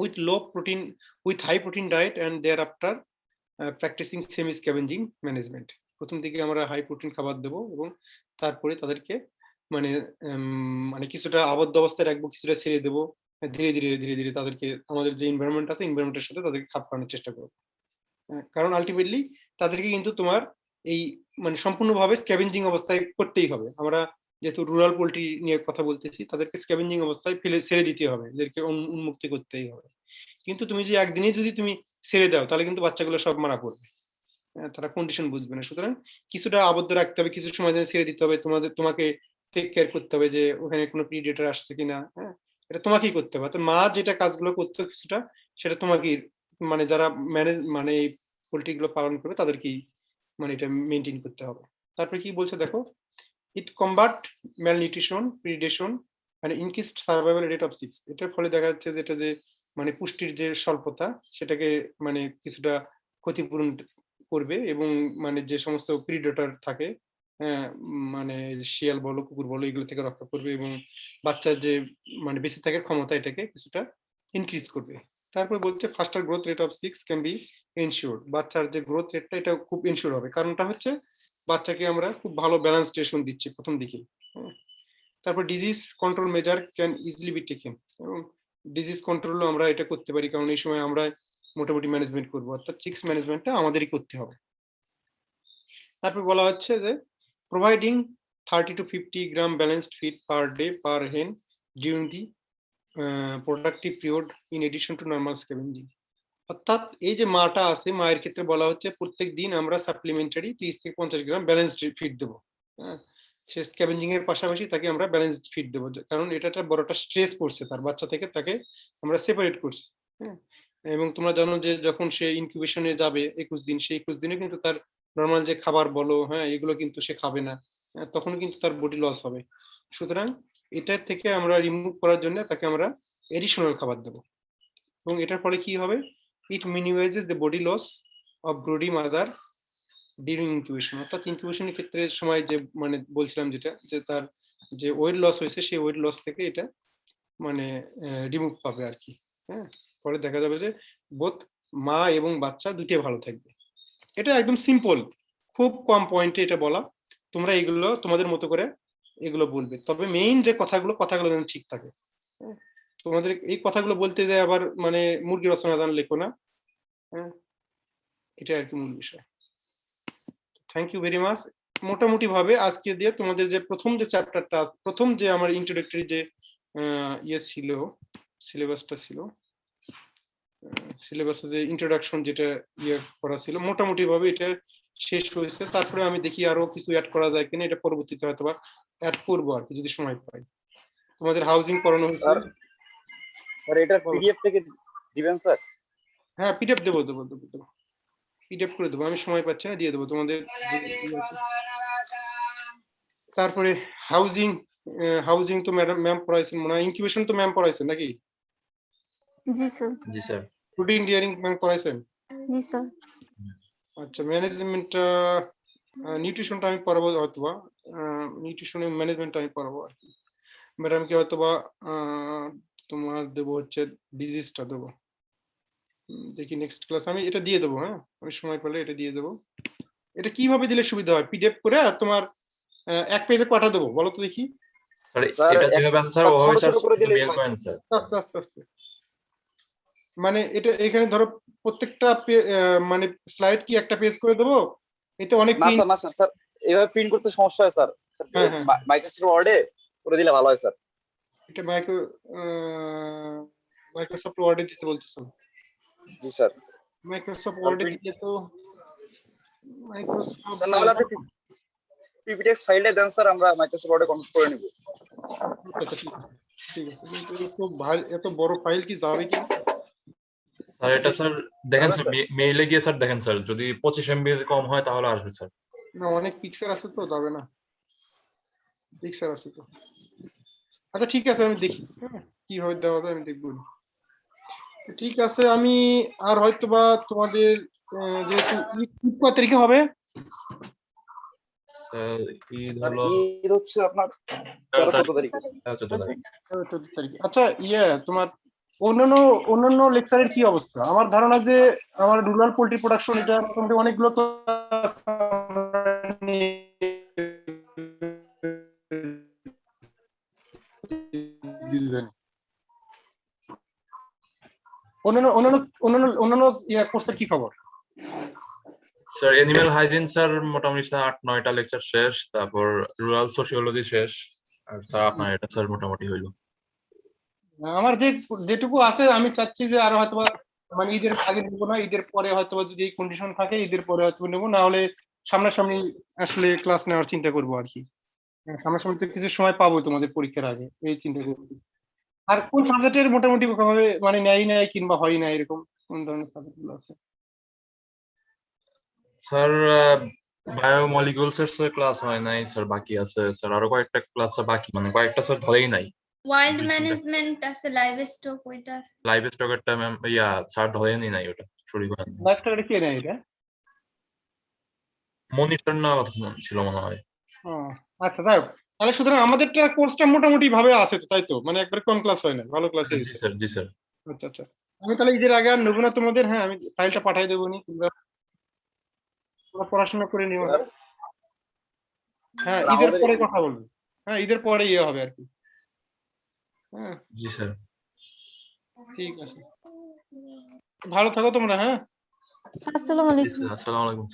with low protein, with high protein diet and thereafter practising semi scavenging management. প্রথম দিকে আমরা হাই প্রোটিন খাবার দেবো, এবং তারপরে তাদেরকে মানে মানে কিছুটা আবদ্ধ অবস্থায় রাখবো, কিছুটা ছেড়ে দেবো, ধীরে ধীরে ধীরে ধীরে তাদেরকে আমাদের যে এনভায়রনমেন্ট আছে এনভায়রনমেন্টের সাথে তাদেরকে খাপ খাওয়ানোর চেষ্টা করবো। কারণ আলটিমেটলি তাদেরকে কিন্তু তোমার এই মানে সম্পূর্ণভাবে স্ক্যাভেঞ্জিং অবস্থায় করতেই হবে। আমরা যেহেতু রুরাল পোল্ট্রি নিয়ে কথা বলতেছি, তাদেরকে স্ক্যাভেঞ্জিং অবস্থায় ফেলে ছেড়ে দিতে হবে, এদেরকে উন্মুক্তি করতেই হবে। কিন্তু তুমি যে একদিনে যদি তুমি ছেড়ে দাও তাহলে কিন্তু বাচ্চাগুলো সব মারা পড়বে, তারা কন্ডিশন বুঝবে না। সুতরাং কিছুটা আবদ্ধ রাখতে হবে, কিছু সময় জন্য ছেড়ে দিতে হবে, তোমাকে টেক কেয়ার করতে হবে যে ওখানে কোনো প্রিডেটর আসছে কিনা, হ্যাঁ এটা তোমাকেই করতে হবে। তো মা যেটা কাজগুলো করতে হবে কিছুটা, সেটা তোমাকেই মানে যারা ম্যানেজ মানে এই পোল্ট্রি গুলো পালন করবে তাদেরকেই মানে এটা মেনটেন করতে হবে। তারপরে কি বলছে দেখো, ইট কমবাট ম্যালনিউট্রিশন, প্রিডেশন মানে increased survival rate of six. এটার ফলে দেখা যাচ্ছে যেটা যে মানে পুষ্টির যে স্বল্পতা সেটাকে মানে কিছুটা ক্ষতিপূরণ করবে, এবং মানে যে সমস্ত প্রিডেটর থাকে মানে শিয়াল বলো কুকুর বলো এগুলো থেকে রক্ষা করবে, এবং বাচ্চার যে মানে বেঁচে থাকার ক্ষমতা এটাকে কিছুটা ইনক্রিজ করবে। তারপর বলছে ফাস্টার growth rate of six can be ensured. বাচ্চার যে গ্রোথ রেটটা এটা খুব এনশিওর হবে, কারণটা হচ্ছে বাচ্চাকে আমরা খুব ভালো ব্যালেন্স রেশন দিচ্ছি প্রথম দিকে। তারপর disease control measure can easily be taken, এবং ডিজিজ কন্ট্রোলও আমরা এটা করতে পারি, কারণ এই সময় আমরা মোটামুটি ম্যানেজমেন্ট করবো, অর্থাৎ চিক্স ম্যানেজমেন্টটা আমাদেরই করতে হবে। তারপর বলা হচ্ছে যে providing 30 to 50 gram balanced feed per day per hen during the productive period in addition to normal scavenging. অর্থাৎ এই যে মাটা আছে, মায়ের ক্ষেত্রে বলা হচ্ছে প্রত্যেক দিন আমরা সাপ্লিমেন্টারি 30 থেকে 50 গ্রাম ব্যালেন্সড ফিড দেবো। সে স্ক্যাভেঞ্জিং এর পাশাপাশি তাকে আমরা ব্যালেন্সড ফিড দেবো, কারণ এটা একটা বড়টা স্ট্রেস পড়ছে তার বাচ্চা থেকে, তাকে আমরা সেপারেট করছি। হ্যাঁ, এবং তোমরা জানো যে যখন সে ইনকিউবেশনে যাবে 21 দিন, সেই 21 দিনে কিন্তু তার নর্মাল যে খাবার বলো হ্যাঁ এগুলো কিন্তু সে খাবে না, তখন কিন্তু তার বডি লস হবে। সুতরাং এটার থেকে আমরা রিমুভ করার জন্য তাকে আমরা এডিশনাল খাবার দেবো, এবং এটার ফলে কি হবে, it minimizes the body loss of broody mother during incubation. অর্থাৎ ইনকিউবেশনের ক্ষেত্রে সময় যে মানে বলছিলাম যেটা, যে তার যে ওয়েট লস হয়েছে সেই ওয়েট লস থেকে এটা মানে রিমুভ পাবে আর কি। হ্যাঁ, পরে দেখা যাবে যে বোথ মা এবং বাচ্চা দুটোই ভালো থাকবে। এটা একদম সিম্পল, খুব কম পয়েন্টে এটা বলা, তোমরা এগুলো তোমাদের মতো করে এগুলো বলবে, তবে মেইন যে কথাগুলো যেন ঠিক থাকে। তোমাদের এই কথাগুলো বলতে যায় আবার মানে মুরগির রচনাদান লেখো না। হ্যাঁ, এটা আর কি মূল বিষয়। Thank you very much. মোটামুটি ভাবে আজকে দিয়ে তোমাদের যে প্রথম যে চ্যাপ্টারটা, প্রথম যে আমার ইন্ট্রোডাক্টরি যে ইয়ে ছিল, সিলেবাসটা ছিল, সিলেবাসে যে ইন্ট্রোডাকশন যেটা ইয়ে করা ছিল, মোটামুটি ভাবে এটা শেষ হয়েছে। তারপরে আমি দেখি আরো কিছু অ্যাড করা যায় কিনা, এটা পরবর্তীতে হয়তো বা অ্যাড করবো আর কি যদি সময় পাই। তোমাদের হাউজিং করানো হয়েছে। স্যার এটা পিডিএফ থেকে দিবেন স্যার? হ্যাঁ পিডিএফ দেবো, পিডিএফ করে দেবো, আমি সময় পাচ্ছি না, দিয়ে দেবো তোমাদের। তারপরে হাউজিং তো ম্যাম পড়াইছেন মনে হয়, ইনকিউবেশন তো ম্যাম পড়াইছেন নাকি? জি স্যার। জি স্যার। Fooding ডিয়ারিং ma'am পড়াইছেন? জি স্যার। আচ্ছা, ম্যানেজমেন্টটা নিউট্রিশনটা আমি পড়াবো হয়তোবা, নিউট্রিশন ম্যানেজমেন্ট আমি পড়াবো আর কি। ম্যাডামকে হয়তোবা তোমার দেবো হচ্ছে ডিজিজটা দেবো, দেখি নেক্সট ক্লাস আমি এটা দিয়ে দেবো। হ্যাঁ, আমি সময় পেলে এটা দিয়ে দেবো। এটা কিভাবে দিলে সুবিধা হয়, পিডিএফ করে আর তোমার এক পেজে কটা দেবো বলো তো দেখি? স্যার এটা যেভাবে আছে স্যার ওভাবে স্যার মেল করেন স্যার। আস্তে আস্তে আস্তে, মানে এটা এখানে ধরো প্রত্যেকটা মানে স্লাইড কি একটা পেজ করে দেবো? এটা অনেক না স্যার স্যার এভাবে প্রিন্ট করতে সমস্যা হয় স্যার। মাইক্রোসফট ওয়ার্ডে করে দিলে ভালো হয় স্যার। এটা মাইক্রোসফট ওয়ার্ডে দিতে বলতেছো? জি স্যার। মাইক্রোসফট ওয়ার্ডে দিলে তো মাইক্রোসফট স্যার না হলে আপনি পিপিটিএক্স ফাইলটা দেন স্যার, আমরা মাইক্রোসফট ওয়ার্ডে কনভার্ট করে নেব। আচ্ছা ঠিক আছে, কিন্তু এত বড় ফাইল কি যাবে কি? স্যার এটা স্যার দেখেন স্যার মেইলে গিয়ে স্যার দেখেন স্যার, যদি 25 এমবি কম হয় তাহলে আসবে স্যার। না অনেক পিকচার আছে তো, যাবে না, পিকচার আছে তো। আচ্ছা ঠিক আছে, আমি দেখি কি হয় দেওয়া যায়, আমি দেখবো। ঠিক আছে, আমি আর হয়তো বা তোমাদের যেহেতু ঈদ কত তারিখে হবে? ঈদ স্যার হলো ঈদ হচ্ছে আপনার 14 তারিখে। 14 তারিখ। আচ্ছা তোমার অন্যান্য লেকচারের কি অবস্থা? আমার ধারণা যে আমার রুরাল পোল্ট্রি প্রোডাকশন এটা মোটামুটি অনেকগুলো অন্যান্য অন্যান্য অন্যান্য অন্যান্য কোর্সের কি খবর? স্যার অ্যানিমাল হাইজিন স্যার মোটামুটি স্যার 8-9টা লেকচার শেষ, তারপর রুরাল সোশিওলজি শেষ, আর স্যার আপনার এটা স্যার মোটামুটি হইলো। আমার যেটুকু আছে আমি চাচ্ছি যে আরো হয়তো মানে ঈদের আগে নেবো না, ঈদের পরে হয়তো যদি এই কন্ডিশন থাকে ঈদের পরে হয়তো নেবো, না হলে সামনাসামনি আসলে ক্লাস নেওয়ার চিন্তা করবো আর কি। সামনাসামনি তো কিছু সময় পাবো তোমাদের পরীক্ষার আগে, এই চিন্তা করতেছি। আর কোন সাবজেক্টের মোটামুটি ভাবে মানে নেয় কিংবা হয় না এরকম কোন ধরনের সাবজেক্ট গুলো আছে? স্যার বায়োমলিকুলস এর স্যার ক্লাস হয় নাই স্যার, বাকি আছে স্যার আরো কয়েকটা ক্লাস বাকি, মানে কয়েকটা স্যার ধরেই নাই। ওয়াইল্ড ম্যানেজমেন্ট আছে, লাইভ স্টক ওইটা আছে। লাইভ স্টকেরটা ম্যাম স্যার ধরেই নাই, ওটা শুরু করেন। লাইফটা কে নেয় এটা? মনিটর না ছিল মনে হয়। আচ্ছা যাই হোক, তাহলে সুতরাং আমাদেরটা কোর্সটা মোটামুটি ভাবে আছে তো, তাই তো? মানে একবার কম ক্লাস হয় না, ভালো ক্লাসে জি স্যার, জি স্যার। আচ্ছা আচ্ছা, আমি তাহলে ঈদের আগে আর নেবো না তোমাদের। হ্যাঁ, আমি ফাইলটা পাঠিয়ে দেবো নি, তোমরা পড়াশোনা করে নিও। হ্যাঁ, ঈদের পরে কথা বলবো। হ্যাঁ, ঈদের পরে হবে আর কি। হ্যাঁ জি স্যার, ঠিক আছে, ভালো থাকো তোমরা। হ্যাঁ, আসসালামু আলাইকুম। আসসালামু আলাইকুম।